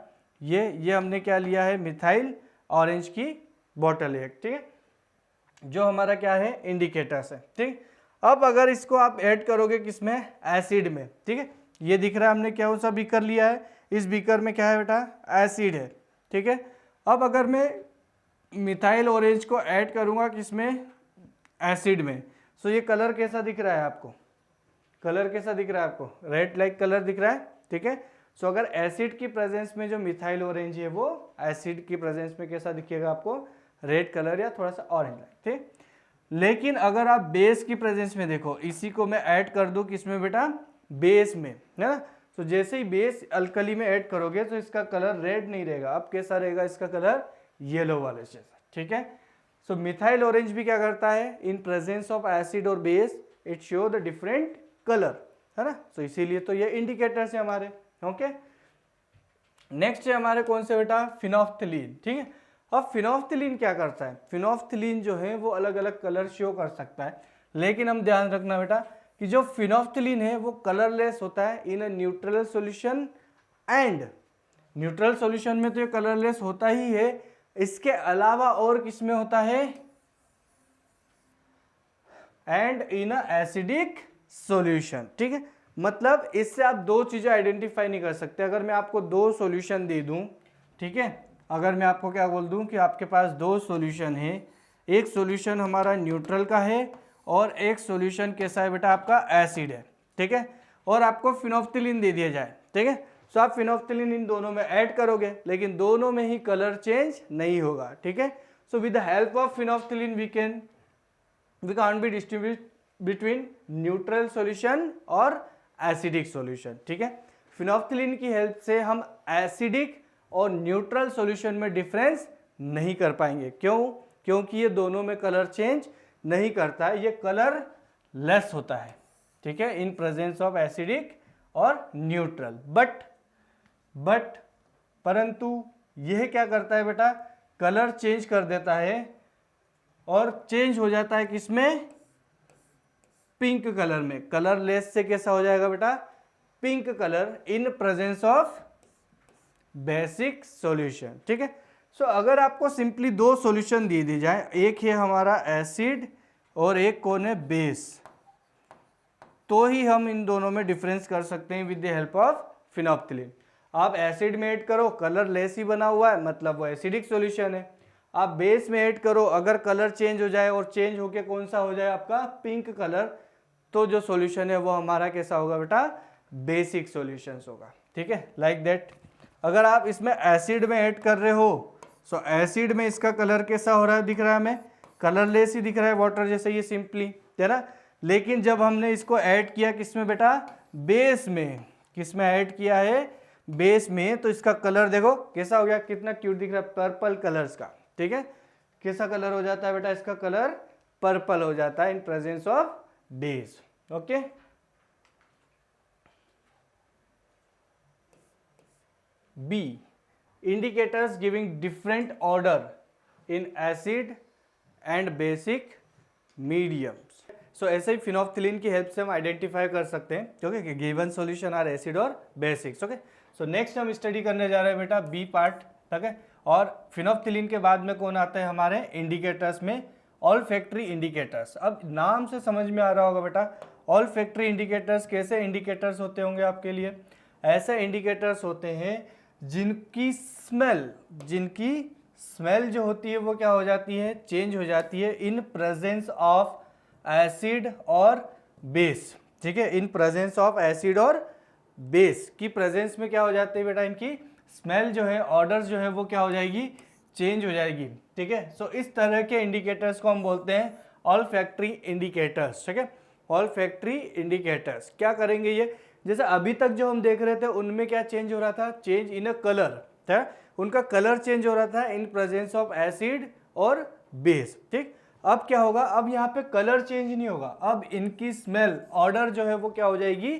ये हमने क्या लिया है, मिथाइल ऑरेंज की बॉटल है। ठीक है, जो हमारा क्या है, इंडिकेटर्स है। ठीक, अब अगर इसको आप ऐड करोगे किसमें, एसिड में। ठीक है, ये दिख रहा है हमने क्या सा बीकर लिया है, इस बीकर में क्या है बेटा, एसिड है। ठीक है, अब अगर मैं मिथाइल ऑरेंज को ऐड करूंगा किसमें, एसिड में, सो ये कलर कैसा दिख रहा है आपको, कलर कैसा दिख रहा है आपको, रेड लाइक कलर दिख रहा है। ठीक है, सो अगर एसिड की प्रेजेंस में जो मिथाइल ऑरेंज है वो एसिड की प्रेजेंस में कैसा दिखेगा आपको, रेड कलर या थोड़ा सा ऑरेंज लाइक। ठीक, लेकिन अगर आप बेस की प्रेजेंस में देखो, इसी को मैं ऐड कर दूं किसमें बेटा, बेस में, है ना। तो जैसे ही बेस अल्कली में ऐड करोगे तो इसका कलर रेड नहीं रहेगा, अब कैसा रहेगा, इसका कलर येलो वाले जैसा। ठीक है, सो मिथाइल ऑरेंज भी क्या करता है, इन प्रेजेंस ऑफ एसिड और base it show the different colour, है ना। तो इसीलिए तो ये इंडिकेटर्स है हमारे। ओके, नेक्स्ट है हमारे कौन से बेटा, फिनोफ्थलीन। ठीक है, अब फिनोफ्थलीन क्या करता है, फिनोफ्थलीन जो है वो अलग अलग कलर शो कर सकता है, लेकिन हम ध्यान रखना बेटा कि जो फिनोफ्थलीन है वो कलरलेस होता है in a neutral solution, and neutral solution में तो ये कलरलेस होता ही है, इसके अलावा और किसमें होता है, and in a acidic solution. ठीक है, मतलब इससे आप दो चीजें आइडेंटिफाई नहीं कर सकते। अगर मैं आपको दो सॉल्यूशन दे दूं, ठीक है, अगर मैं आपको क्या बोल दूं कि आपके पास दो सॉल्यूशन है, एक सॉल्यूशन हमारा न्यूट्रल का है और एक सॉल्यूशन कैसा है बेटा, आपका एसिड है। ठीक है, और आपको फिनोफ्थलीन दे दिया जाए, ठीक है, सो आप फिनोफ्थलीन इन दोनों में ऐड करोगे, लेकिन दोनों में ही कलर चेंज नहीं होगा। ठीक है, so with the help of phenolphthalein we can't be distinguish between neutral solution और एसिडिक सॉल्यूशन। ठीक है, फिनोफ्थलीन की हेल्प से हम एसिडिक और न्यूट्रल सॉल्यूशन में डिफरेंस नहीं कर पाएंगे। क्यों, क्योंकि ये दोनों में कलर चेंज नहीं करता है, ये कलर लेस होता है। ठीक है, इन प्रेजेंस ऑफ एसिडिक और न्यूट्रल। बट परंतु यह क्या करता है बेटा, कलर चेंज कर देता है, और चेंज हो जाता है किसमें, पिंक कलर में। कलर लेस से कैसा हो जाएगा बेटा, pink colour in presence of basic solution. ठीक है, सो अगर आपको सिंपली दो सॉल्यूशन दे दी जाए, एक है हमारा एसिड और एक कौन है, बेस, तो ही हम इन दोनों में डिफरेंस कर सकते हैं with the help of phenolphthalein. आप एसिड में ऐड करो, कलर लेस ही बना हुआ है, मतलब वो एसिडिक सॉल्यूशन है। आप बेस में ऐड करो, अगर कलर चेंज हो जाए और चेंज होके कौन सा हो जाए आपका, पिंक कलर, तो जो सॉल्यूशन है वो हमारा कैसा होगा बेटा, बेसिक सॉल्यूशंस होगा। ठीक है, लाइक दैट। अगर आप इसमें एसिड में ऐड कर रहे हो, सो एसिड में इसका कलर कैसा हो रहा है, दिख रहा है हमें, कलरलेस ही दिख रहा है, वाटर जैसे, ये सिंपली, है ना। लेकिन जब हमने इसको ऐड किया किसमें बेटा, बेस में, किसमें ऐड किया है, बेस में, तो इसका कलर देखो कैसा हो गया, कितना क्यूट दिख रहा है, पर्पल कलर्स का। ठीक है, कैसा कलर हो जाता है बेटा, इसका कलर पर्पल हो जाता है in presence of base. Okay, B, indicators giving different order in acid and basic mediums. So ऐसे ही फिनोफ्थलीन की हेल्प से हम आइडेंटिफाई कर सकते हैं, ओके, कि गिवन सॉल्यूशन आर एसिड और बेसिक्स। ओके, सो नेक्स्ट हम स्टडी करने जा रहे हैं बेटा बी पार्ट। ठीक है, और फिनोफ्थलीन के बाद में कौन आता है हमारे इंडिकेटर्स में, ऑल्फैक्टरी इंडिकेटर्स। अब नाम से समझ में आ रहा होगा बेटा, ऑल्फैक्टरी इंडिकेटर्स कैसे इंडिकेटर्स होते होंगे आपके लिए, ऐसे इंडिकेटर्स होते हैं जिनकी स्मेल जो होती है वो क्या हो जाती है, चेंज हो जाती है इन प्रेजेंस ऑफ एसिड और बेस। ठीक है, इन प्रेजेंस ऑफ एसिड और बेस की प्रेजेंस में क्या हो जाती है बेटा, इनकी स्मेल जो है, ऑर्डर जो है वो क्या हो जाएगी, चेंज हो जाएगी। ठीक है, सो इस तरह के इंडिकेटर्स को हम बोलते हैं ऑल्फैक्टरी इंडिकेटर्स। ठीक है, ऑल्फैक्टरी इंडिकेटर्स क्या करेंगे, ये जैसे अभी तक जो हम देख रहे थे उनमें क्या चेंज हो रहा था, चेंज इन अ कलर था, उनका कलर चेंज हो रहा था इन प्रेजेंस ऑफ एसिड और बेस। ठीक, अब क्या होगा, अब यहाँ पे कलर चेंज नहीं होगा, अब इनकी स्मेल, ऑर्डर जो है वो क्या हो जाएगी,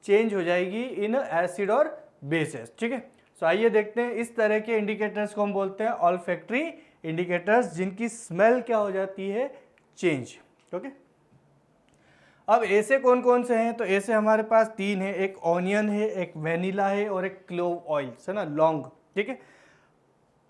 चेंज हो जाएगी इन एसिड और बेसेस, ठीक है। सो आइए देखते हैं, इस तरह के इंडिकेटर्स को हम बोलते हैं ऑल्फैक्टरी इंडिकेटर्स, जिनकी स्मेल क्या हो जाती है, चेंज, ओके। अब ऐसे कौन कौन से हैं, तो ऐसे हमारे पास 3 है, एक ऑनियन है, एक वेनिला है और एक क्लोव ऑयल है ना, लौंग, ठीक है।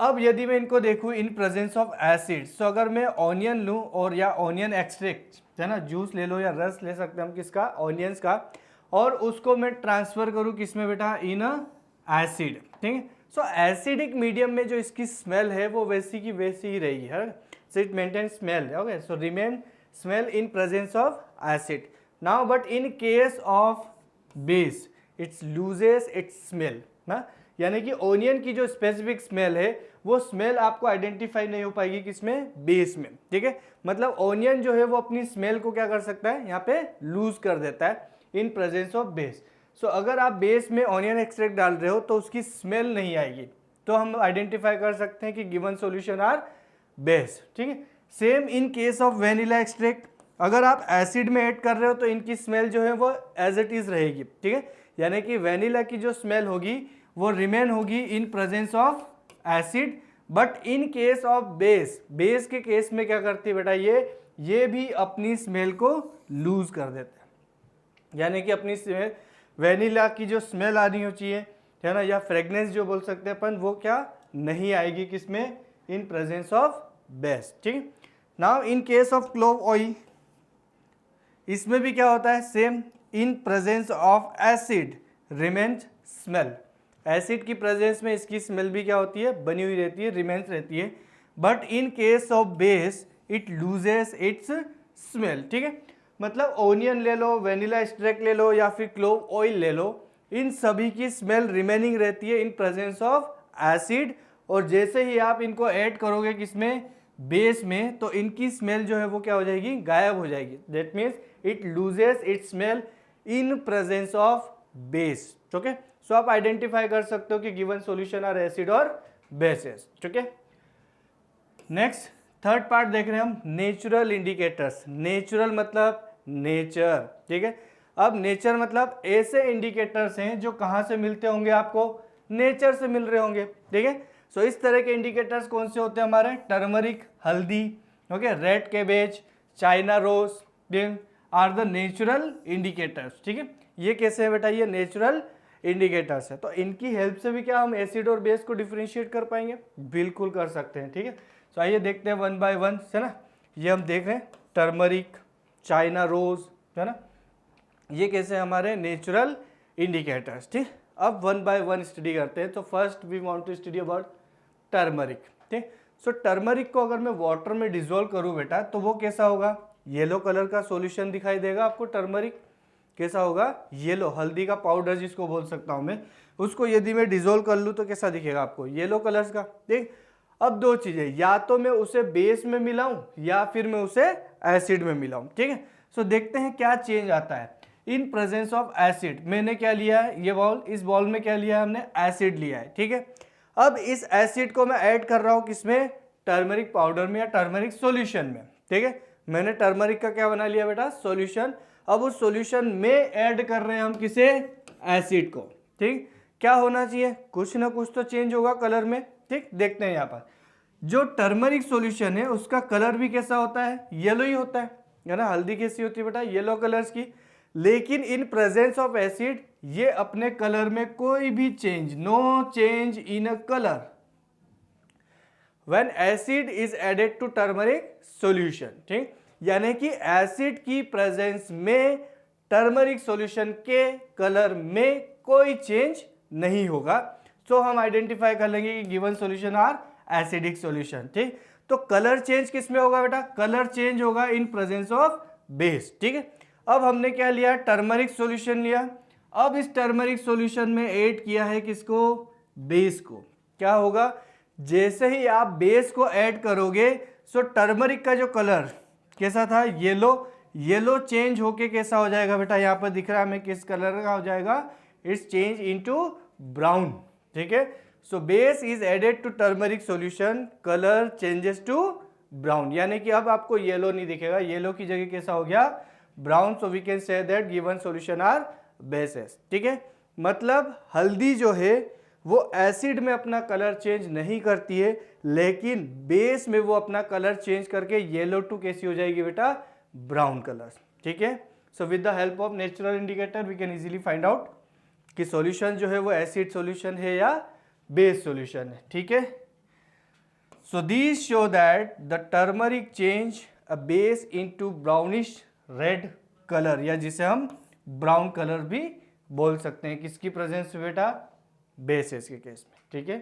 अब यदि मैं इनको देखूं इन प्रेजेंस ऑफ एसिड, तो अगर मैं ऑनियन लूं और या ऑनियन एक्सट्रैक्ट है ना, जूस ले लो या रस ले सकते हैं हम किसका, ऑनियंस का, और उसको मैं ट्रांसफर करूं किसमें बेटा, इन एसिड, ठीक है। सो एसिडिक मीडियम में जो इसकी स्मेल है वो वैसी की वैसी ही रहेगी, है। So it maintain smell, okay. So remain smell in presence of acid now, but in case of base it's loses its smell ना, यानी कि ओनियन की जो स्पेसिफिक स्मेल है वो स्मेल आपको आइडेंटिफाई नहीं हो पाएगी किसमें, बेस में, ठीक है। मतलब ओनियन जो है वो अपनी स्मेल को क्या कर सकता है, यहाँ पे लूज कर देता है इन प्रेजेंस ऑफ बेस। सो अगर आप बेस में ऑनियन एक्सट्रैक्ट डाल रहे हो तो उसकी स्मेल नहीं आएगी, तो हम आइडेंटिफाई कर सकते हैं कि गिवन सॉल्यूशन आर बेस, ठीक है। Same in case of vanilla extract, अगर आप एसिड में ऐड कर रहे हो तो इनकी स्मेल जो है वो एज इट इज रहेगी, ठीक है। यानी कि वेनिला की जो स्मेल होगी वो रिमेन होगी इन presence of acid, but in case of base, base के केस में क्या करती है बेटा, ये भी अपनी स्मेल को लूज कर देता है। यानी कि अपनी स्मेल, वेनिला की जो स्मेल आनी हो चाहिए, है ना, या फ्रेगनेंस जो बोल सकते हैं अपन, वो क्या नहीं आएगी किसमें, इन प्रेजेंस ऑफ बेस, ठीक है। Now in case of clove oil, इसमें भी क्या होता है, same, in presence of acid remains smell, acid की प्रेजेंस में इसकी स्मेल भी क्या होती है, बनी हुई रहती है, रिमेन्स रहती है, but in case of base it loses its smell, ठीक है। मतलब ओनियन ले लो, वेनिला एक्सट्रैक्ट ले लो या फिर क्लोव ऑयल ले लो, इन सभी की स्मेल रिमेनिंग रहती है इन प्रेजेंस ऑफ एसिड, और जैसे ही आप इनको ऐड करोगे किसमें, बेस में, तो इनकी स्मेल जो है वो क्या हो जाएगी, गायब हो जाएगी। That means it loses its smell in presence of base, okay. So आप आइडेंटिफाई कर सकते हो कि गिवन सॉल्यूशन आर एसिड और बेसेस, ठीक है। नेक्स्ट थर्ड पार्ट देख रहे हैं हम, नेचुरल इंडिकेटर्स। नेचुरल मतलब नेचर, ठीक है। अब नेचर मतलब ऐसे इंडिकेटर्स हैं जो कहाँ से मिलते होंगे आपको, नेचर से मिल रहे होंगे, ठीक है। सो इस तरह के इंडिकेटर्स कौन से होते हैं हमारे, टर्मरिक, हल्दी, okay, red cabbage, China rose, then are the natural indicators, ठीक है। ये कैसे है बेटा, ये नेचुरल इंडिकेटर्स है, तो इनकी हेल्प से भी क्या हम एसिड और बेस को डिफरेंशिएट कर पाएंगे, बिल्कुल कर सकते हैं, ठीक है। तो आइए देखते हैं वन बाय वन, है ना। ये हम देख रहे हैं टर्मरिक, चाइना रोज, है ना, ये कैसे हमारे नेचुरल इंडिकेटर्स, ठीक। अब वन बाय वन स्टडी करते हैं। तो first we want to study about turmeric, ठीक। सो टर्मरिक को अगर मैं वाटर में डिजोल्व करूं बेटा, तो वो कैसा होगा, येलो कलर का सॉल्यूशन दिखाई देगा आपको। टर्मरिक कैसा होगा, येलो, हल्दी का पाउडर जिसको बोल सकता हूं मैं, उसको यदि मैं डिजोल्व कर लूं तो कैसा दिखेगा आपको, येलो कलर्स का, ठीक। अब दो चीजें, या तो मैं उसे बेस में मिलाऊं या फिर मैं उसे एसिड में मिलाऊं, ठीक है। सो देखते हैं क्या चेंज आता है इन प्रेजेंस ऑफ एसिड। मैंने क्या लिया है, ये बॉल, इस बॉल में क्या लिया है हमने, एसिड लिया है, ठीक है। अब इस एसिड को मैं ऐड कर रहा हूं किसमें, टर्मरिक पाउडर में या टर्मरिक सॉल्यूशन में, ठीक है। मैंने टर्मरिक का क्या बना लिया बेटा, सॉल्यूशन। अब उस सॉल्यूशन में ऐड कर रहे हैं हम किसे, एसिड को, ठीक। क्या होना चाहिए, कुछ ना कुछ तो चेंज होगा कलर में, ठीक। देखते हैं यहाँ पर जो टर्मरिक सॉल्यूशन है उसका कलर भी कैसा होता है, येलो ही होता है ना। हल्दी कैसी होती है बेटा, येलो कलर्स की। लेकिन इन प्रेजेंस ऑफ एसिड ये अपने कलर में कोई भी change, no change in a colour when acid is added to turmeric solution, ठीक। यानी कि एसिड की प्रेजेंस में टर्मरिक सॉल्यूशन के कलर में कोई चेंज नहीं होगा। तो हम आइडेंटिफाई कर लेंगे कि given solution are acidic solution, ठीक। तो कलर चेंज किस में होगा बेटा, कलर चेंज होगा इन प्रेजेंस ऑफ बेस, ठीक है। अब हमने क्या लिया, टर्मरिक सॉल्यूशन लिया। अब इस टर्मरिक सॉल्यूशन में ऐड किया है किसको, बेस को। क्या होगा, जैसे ही आप बेस को ऐड करोगे, सो टर्मरिक का जो कलर कैसा था, येलो, येलो चेंज होके कैसा हो जाएगा बेटा, यहाँ पर दिख रहा है हमें किस कलर का हो जाएगा, इट्स चेंज इनटू ब्राउन, ठीक है। So base is added to turmeric solution, colour changes to brown, यानी कि अब आपको येलो नहीं दिखेगा, येलो की जगह कैसा हो गया, brown. So we can say that given solution are bases, ठीक है। मतलब हल्दी जो है वो एसिड में अपना कलर चेंज नहीं करती है, लेकिन बेस में वो अपना कलर चेंज करके येलो टू कैसी हो जाएगी बेटा, ब्राउन कलर, ठीक है। So with the help of natural indicator we can easily find out कि सॉल्यूशन जो है वो एसिड सॉल्यूशन है या बेस सॉल्यूशन है, ठीक है। So these show that the turmeric change a base into brownish red colour, या जिसे हम ब्राउन कलर भी बोल सकते हैं, किसकी प्रेजेंस में बेटा, बेसेस के केस में, ठीक है।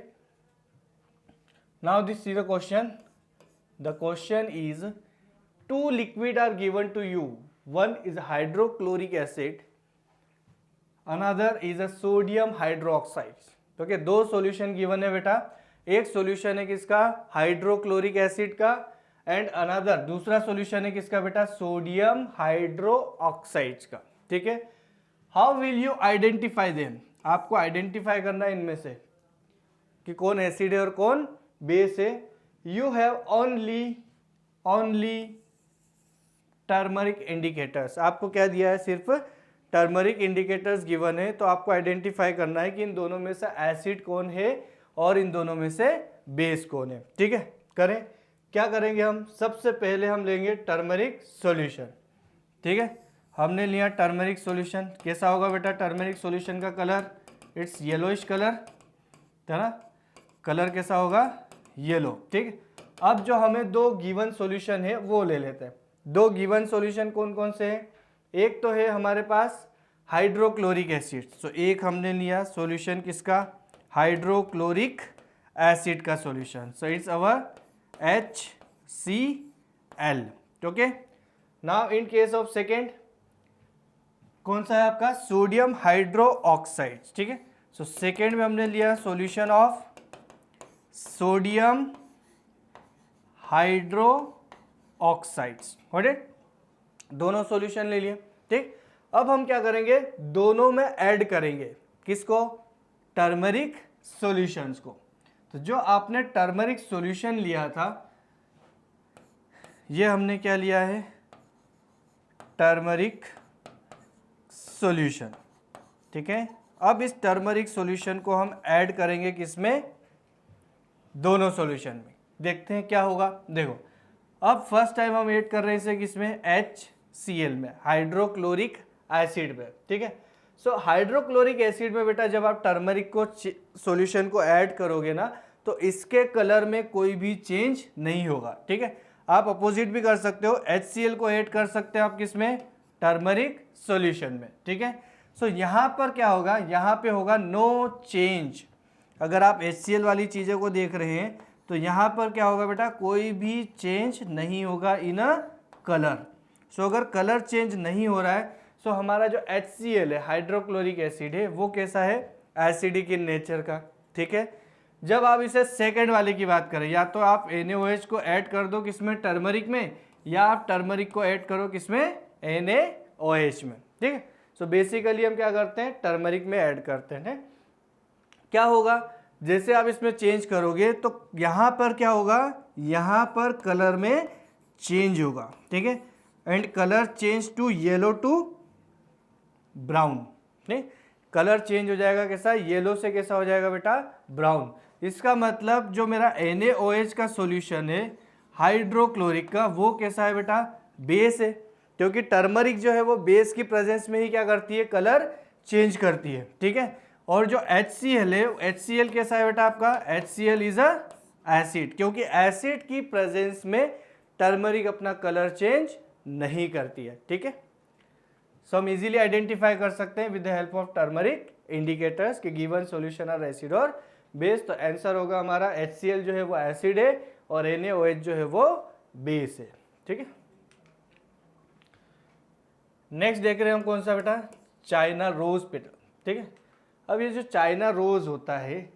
Now this is the question, the question is two liquid are given to you, one is hydrochloric acid, another is a sodium hydroxide. Okay, दो सॉल्यूशन गिवन है बेटा, एक सॉल्यूशन है किसका, हाइड्रोक्लोरिक एसिड का, एंड अनदर दूसरा solution है किसका बेटा, सोडियम हाइड्रोक्साइड्स का, ठीक है। How will you identify them, आपको आइडेंटिफाई करना है इनमें से कि कौन एसिड है और कौन बेस है। You have only turmeric indicators, आपको क्या दिया है, सिर्फ टर्मरिक इंडिकेटर्स गिवन है, तो आपको आइडेंटिफाई करना है कि इन दोनों में से एसिड कौन है और इन दोनों में से बेस कौन है, ठीक है। करें, क्या करेंगे हम, सबसे पहले हम लेंगे टर्मरिक सॉल्यूशन, ठीक है। हमने लिया टर्मरिक सॉल्यूशन, कैसा होगा बेटा टर्मरिक सॉल्यूशन का कलर, इट्स येलोइश कलर, है ना, कलर कैसा होगा, येलो, ठीक। अब जो हमें दो गिवन सॉल्यूशन है वो ले लेते हैं। दो गिवन सॉल्यूशन कौन कौन से हैं, एक तो है हमारे पास हाइड्रोक्लोरिक एसिड, सो एक हमने लिया सॉल्यूशन किसका, हाइड्रोक्लोरिक एसिड का solution, so it's our HCl, okay. Now in case of second कौन सा है आपका, सोडियम हाइड्रोक्साइड, ठीक है। सो सेकेंड में हमने लिया सॉल्यूशन ऑफ सोडियम हाइड्रोक्साइड्स, दोनों सॉल्यूशन ले लिए, ठीक। अब हम क्या करेंगे, दोनों में ऐड करेंगे किसको, टर्मरिक सॉल्यूशंस को। तो जो आपने टर्मरिक सॉल्यूशन लिया था, ये हमने क्या लिया है, टर्मरिक सॉल्यूशन, ठीक है। अब इस टर्मरिक सॉल्यूशन को हम ऐड करेंगे किसमें, दोनों सॉल्यूशन में, देखते हैं क्या होगा। देखो, अब फर्स्ट टाइम हम ऐड कर रहे हैं इसे किसमें, HCl में, हाइड्रोक्लोरिक एसिड में, ठीक है। सो हाइड्रोक्लोरिक एसिड में बेटा जब आप टर्मरिक को सॉल्यूशन को ऐड करोगे ना, तो इसके कलर में कोई भी चेंज नहीं होगा, ठीक है। आप अपोजिट भी कर सकते हो, HCl को ऐड कर सकते हैं आप किसमें, टर्मरिक सॉल्यूशन में, ठीक है। सो यहाँ पर क्या होगा, यहाँ पे होगा नो चेंज। अगर आप HCl वाली चीज़ों को देख रहे हैं तो यहाँ पर क्या होगा बेटा, कोई भी चेंज नहीं होगा इन अ कलर। सो अगर कलर चेंज नहीं हो रहा है, सो हमारा जो HCl है, हाइड्रोक्लोरिक एसिड है, वो कैसा है, एसिडिक इन नेचर का, ठीक है। जब आप इसे सेकंड वाले की बात करें, या तो आप NaOH को ऐड कर दो किसमें, टर्मरिक में, या आप टर्मरिक को ऐड करो किसमें, NaOH में, ठीक है। सो बेसिकली हम क्या करते हैं, टर्मरिक में ऐड करते हैं। क्या होगा, जैसे आप इसमें चेंज करोगे तो यहाँ पर क्या होगा, यहाँ पर कलर में चेंज होगा, ठीक है, and colour change to yellow to brown, नहीं, कलर चेंज हो जाएगा कैसा, येलो से कैसा हो जाएगा बेटा, ब्राउन। इसका मतलब जो मेरा NaOH का सॉल्यूशन है हाइड्रोक्लोरिक का, वो कैसा है बेटा, बेस है, क्योंकि टर्मरिक जो है वो बेस की प्रेजेंस में ही क्या करती है, कलर चेंज करती है, ठीक है। और जो HCl है, HCl कैसा है बेटा आपका, HCl इज अ एसिड, क्योंकि एसिड की प्रेजेंस में टर्मरिक अपना कलर चेंज नहीं करती है, ठीक है। सो हम इजीली आइडेंटिफाई कर सकते हैं with the help of turmeric indicators कि गिवन सॉल्यूशन आर एसिड और बेस। तो आंसर होगा हमारा HCl जो है वो एसिड है और NaOH जो है वो बेस है, ठीक है। नेक्स्ट देख रहे हैं हम कौन सा बेटा, चाइना रोज पेटल, ठीक है। अब ये जो चाइना रोज होता है,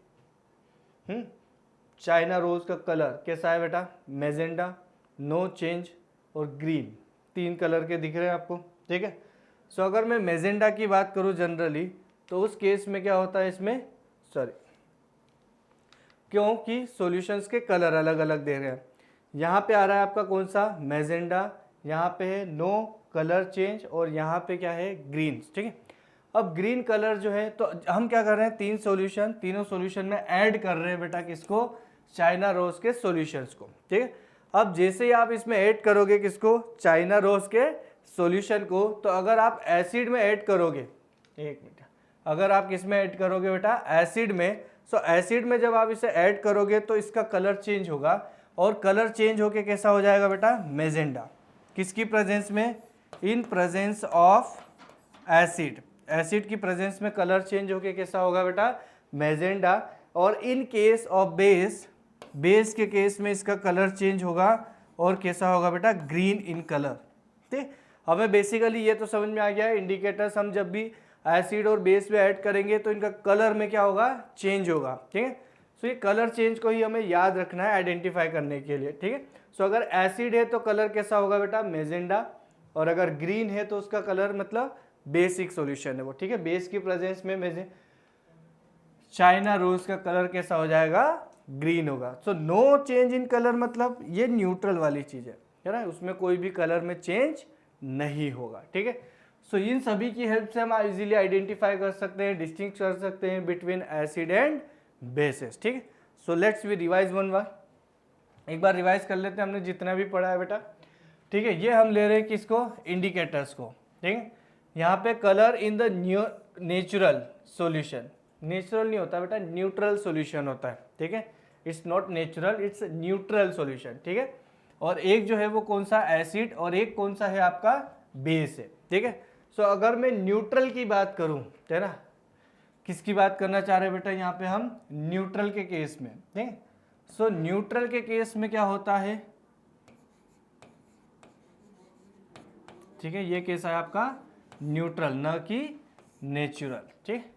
चाइना रोज का कलर कैसा है बेटा, मैजेंडा, नो चेंज और ग्रीन, तीन कलर के दिख रहे हैं आपको, ठीक है। सो अगर मैं मैजेंडा की बात करूं जनरली, तो उस केस में क्या होता है इसमें, क्योंकि सॉल्यूशंस के कलर अलग अलग दे रहे हैं। यहाँ पे आ रहा है आपका कौन सा, मैजेंडा, यहाँ पे है नो कलर चेंज और यहाँ पे क्या है, ग्रीन, ठीक है। अब ग्रीन कलर जो है, तो हम क्या कर रहे हैं, तीनों सॉल्यूशन में ऐड कर रहे हैं बेटा किसको, चाइना रोज के सॉल्यूशंस को, ठीक है। अब जैसे ही आप इसमें ऐड करोगे किसको, चाइना रोज के सॉल्यूशन को, तो अगर आप एसिड में ऐड करोगे, एक मिनट, अगर आप किसमें ऐड करोगे बेटा, एसिड में, सो एसिड में जब आप इसे ऐड करोगे तो इसका कलर चेंज होगा, और कलर चेंज होके कैसा हो जाएगा बेटा, मेजेंडा। किसकी प्रेजेंस में, इन प्रेजेंस ऑफ एसिड, एसिड की प्रेजेंस में कलर चेंज होके कैसा होगा बेटा, मेजेंडा। और in case of base, base के केस में इसका कलर चेंज होगा और कैसा होगा बेटा, ग्रीन इन कलर, ठीक। हमें बेसिकली ये तो समझ में आ गया है, इंडिकेटर्स हम जब भी एसिड और बेस में ऐड करेंगे तो इनका कलर में क्या होगा, चेंज होगा, ठीक है। सो ये कलर चेंज को ही हमें याद रखना है आइडेंटिफाई करने के लिए, ठीक है। सो अगर एसिड है तो कलर कैसा होगा बेटा, मेजेंडा, और अगर ग्रीन है तो उसका कलर मतलब बेसिक सॉल्यूशन है वो, ठीक है। बेस की प्रेजेंस में चाइना रोज का कलर कैसा हो जाएगा, ग्रीन होगा। So no change in colour मतलब ये न्यूट्रल वाली चीज है ना, उसमें कोई भी कलर में चेंज नहीं होगा, ठीक है। सो इन सभी की हेल्प से हम इजीली आइडेंटिफाई कर सकते हैं, डिस्टिंक्ट कर सकते हैं बिटवीन एसिड एंड बेसिस, ठीक है। So let's we revise one बार, एक बार रिवाइज कर लेते हैं हमने जितना भी पढ़ा है बेटा, ठीक है। ये हम ले रहे हैं किसको, इंडिकेटर्स को, ठीक है। यहाँ पे colour in the natural solution, natural नहीं होता बेटा, न्यूट्रल सॉल्यूशन होता है, ठीक है। It's not natural, it's neutral solution, ठीक है। और एक जो है वो कौन सा, एसिड, और एक कौन सा है आपका, बेस है, ठीक है। सो अगर मैं न्यूट्रल की बात करूं, है ना, किसकी बात करना चाह रहे हैं बेटा, यहाँ पे हम न्यूट्रल के केस में, ठीक है। सो न्यूट्रल के केस में क्या होता है, ठीक है, ये केस है आपका न्यूट्रल, न कि नेचुरल, ठीक।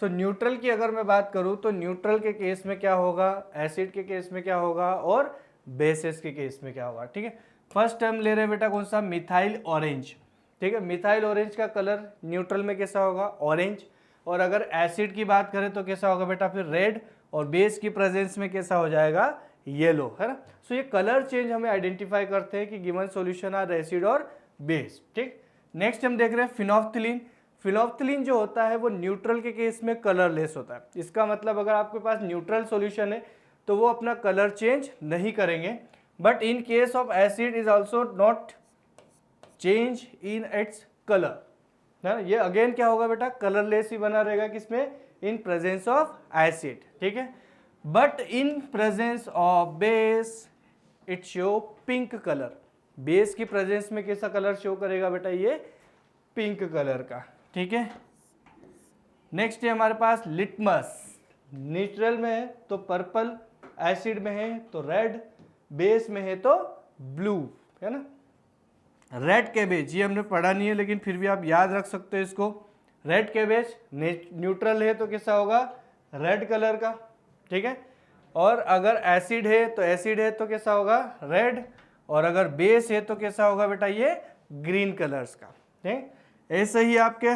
सो न्यूट्रल की अगर मैं बात करूं तो न्यूट्रल के केस में क्या होगा, एसिड के केस में क्या होगा, और बेसिस के केस में क्या होगा, ठीक है। फर्स्ट हम ले रहे हैं बेटा कौन सा, मिथाइल ऑरेंज, ठीक है। मिथाइल ऑरेंज का कलर न्यूट्रल में कैसा होगा, ऑरेंज, और अगर एसिड की बात करें तो कैसा होगा बेटा, फिर रेड, और बेस की प्रेजेंस में कैसा हो जाएगा, येलो, है ना। सो ये कलर चेंज हमें आइडेंटिफाई करते हैं कि गिवन सॉल्यूशन आर एसिड और बेस, ठीक। नेक्स्ट हम देख रहे हैं फिनोफ्थिलीन। फिनोफ्थिलीन जो होता है वो न्यूट्रल के केस में कलरलेस होता है। इसका मतलब अगर आपके पास न्यूट्रल सॉल्यूशन है तो वो अपना कलर चेंज नहीं करेंगे, but in case of acid is also not change in its colour, है ना। ये अगेन क्या होगा बेटा, कलरलेस ही बना रहेगा, किसमें, इन प्रेजेंस ऑफ एसिड, ठीक है। But in presence of base it show pink colour, base की प्रेजेंस में कैसा कलर शो करेगा बेटा, ये पिंक कलर का, ठीक है। नेक्स्ट है हमारे पास लिटमस, न्यूट्रल में है तो पर्पल, एसिड में है तो रेड, बेस में है तो ब्लू, है ना। रेड कैबेज ये हमने पढ़ा नहीं है लेकिन फिर भी आप याद रख सकते हो इसको। रेड कैबेज न्यूट्रल है तो कैसा होगा, रेड कलर का, ठीक है। और अगर एसिड है तो कैसा होगा, रेड, और अगर बेस है तो कैसा होगा बेटा, ये ग्रीन कलर्स का, ठीक। ऐसे ही आपके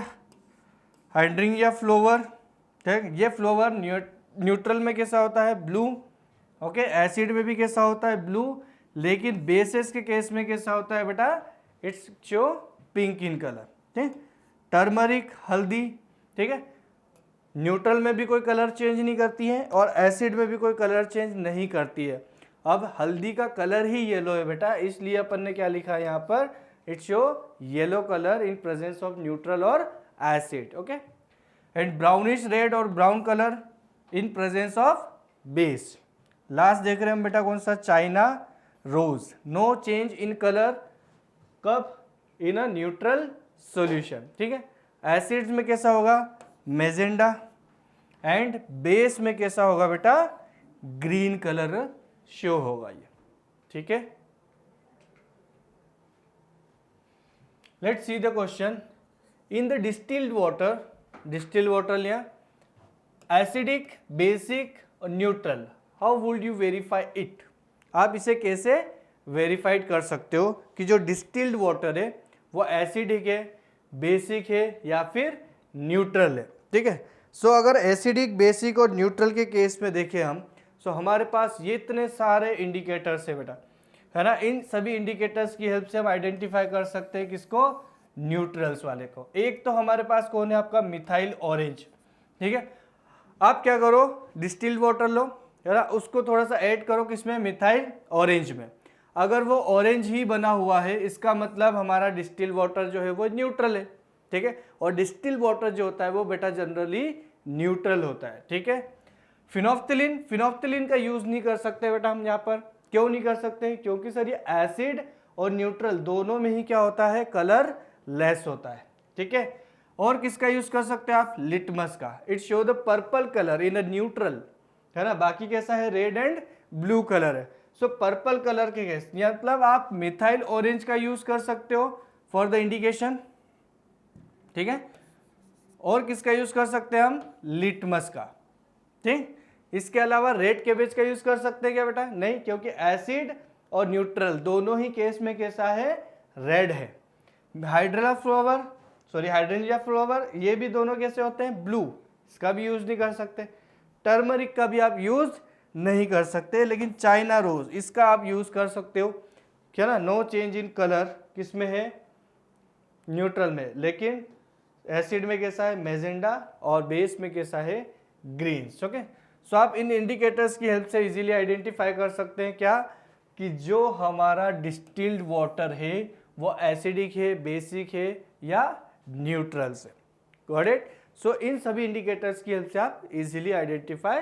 हाइड्रिंगिया फ्लावर, ठीक, ये फ्लावर न्यूट्रल में कैसा होता है, ब्लू, ओके, एसिड में भी कैसा होता है, ब्लू, लेकिन बेसिस के केस में कैसा होता है बेटा, it's show pink in colour, ठीक। टर्मरिक, हल्दी, ठीक है, न्यूट्रल में भी कोई कलर चेंज नहीं करती है और एसिड में भी कोई कलर चेंज नहीं करती है। अब हल्दी का कलर ही येलो है बेटा, इसलिए अपन ने क्या लिखा है यहाँ पर, it show yellow colour in presence of neutral और acid, okay. And brownish red और brown colour in presence of base. Last देख रहे हैं हम बेटा कौन सा, China rose, no change in colour, कब, इन अ न्यूट्रल सॉल्यूशन, ठीक है। एसिड्स में कैसा होगा, मेजेंडा, एंड बेस में कैसा होगा बेटा, ग्रीन कलर शो होगा ये, ठीक है। Let's see the question, in the distilled water लिया, एसिडिक, बेसिक और neutral, how would you verify it, आप इसे कैसे वेरीफाइड कर सकते हो कि जो डिस्टिल्ड वाटर है वो एसिडिक है, बेसिक है या फिर न्यूट्रल है, ठीक है। सो अगर एसिडिक, बेसिक और न्यूट्रल के केस में देखें हम, सो हमारे पास ये इतने सारे इंडिकेटर्स है बेटा, है ना। इन सभी इंडिकेटर्स की हेल्प से हम आइडेंटिफाई कर सकते हैं किसको, न्यूट्रल्स वाले को। एक तो हमारे पास कौन है आपका मिथाइल ऑरेंज, ठीक है। आप क्या करो, डिस्टिल्ड वाटर लो, है ना, उसको थोड़ा सा ऐड करो किसमें, मिथाइल ऑरेंज में। अगर वो ऑरेंज ही बना हुआ है इसका मतलब हमारा डिस्टिल्ड वाटर जो है वो न्यूट्रल है, ठीक है। और डिस्टिल्ड वाटर जो होता है वो बेटा जनरली न्यूट्रल होता है, ठीक है। फिनोफ्थिलीन, फिनोफ्थिलीन का यूज नहीं कर सकते बेटा हम यहाँ पर। क्यों नहीं कर सकते, क्योंकि सर ये एसिड और न्यूट्रल दोनों में ही क्या होता है, कलर लेस होता है, ठीक है। और किसका यूज कर सकते हैं आप, लिटमस का। It show the purple colour in a neutral, है ना, बाकी कैसा है, रेड एंड ब्लू कलर है। सो पर्पल कलर के केस मतलब आप मिथाइल ऑरेंज का यूज कर सकते हो फॉर द इंडिकेशन, ठीक है। और किसका यूज कर सकते हैं हम, लिटमस का, ठीक। इसके अलावा रेड कैबेज का यूज कर सकते हैं क्या बेटा, नहीं, क्योंकि एसिड और न्यूट्रल दोनों ही केस में कैसा है, रेड है। Hydrilla flower, sorry hydrangea flower, ये भी दोनों कैसे होते हैं, ब्लू, इसका भी यूज नहीं कर सकते। टर्मरिक का भी आप यूज नहीं कर सकते, लेकिन चाइना रोज इसका आप यूज कर सकते हो, क्या ना, नो चेंज इन कलर, किसमें है, न्यूट्रल में, लेकिन एसिड में कैसा है, मैजेंडा, और बेस में कैसा है, ग्रीन्स, ओके। सो आप इन इंडिकेटर्स की हेल्प से इजीली आइडेंटिफाई कर सकते हैं क्या, कि जो हमारा डिस्टिल्ड वाटर है वो एसिडिक है, बेसिक है या न्यूट्रल से। Got it. सो इन सभी इंडिकेटर्स की हेल्प से आप इजीली आइडेंटिफाई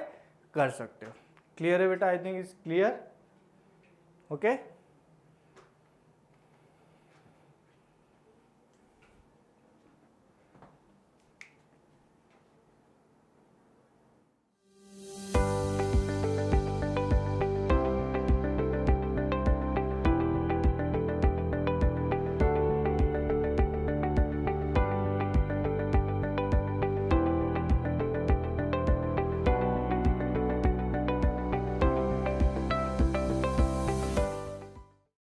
कर सकते हो। क्लियर है बेटा, I think is clear, okay.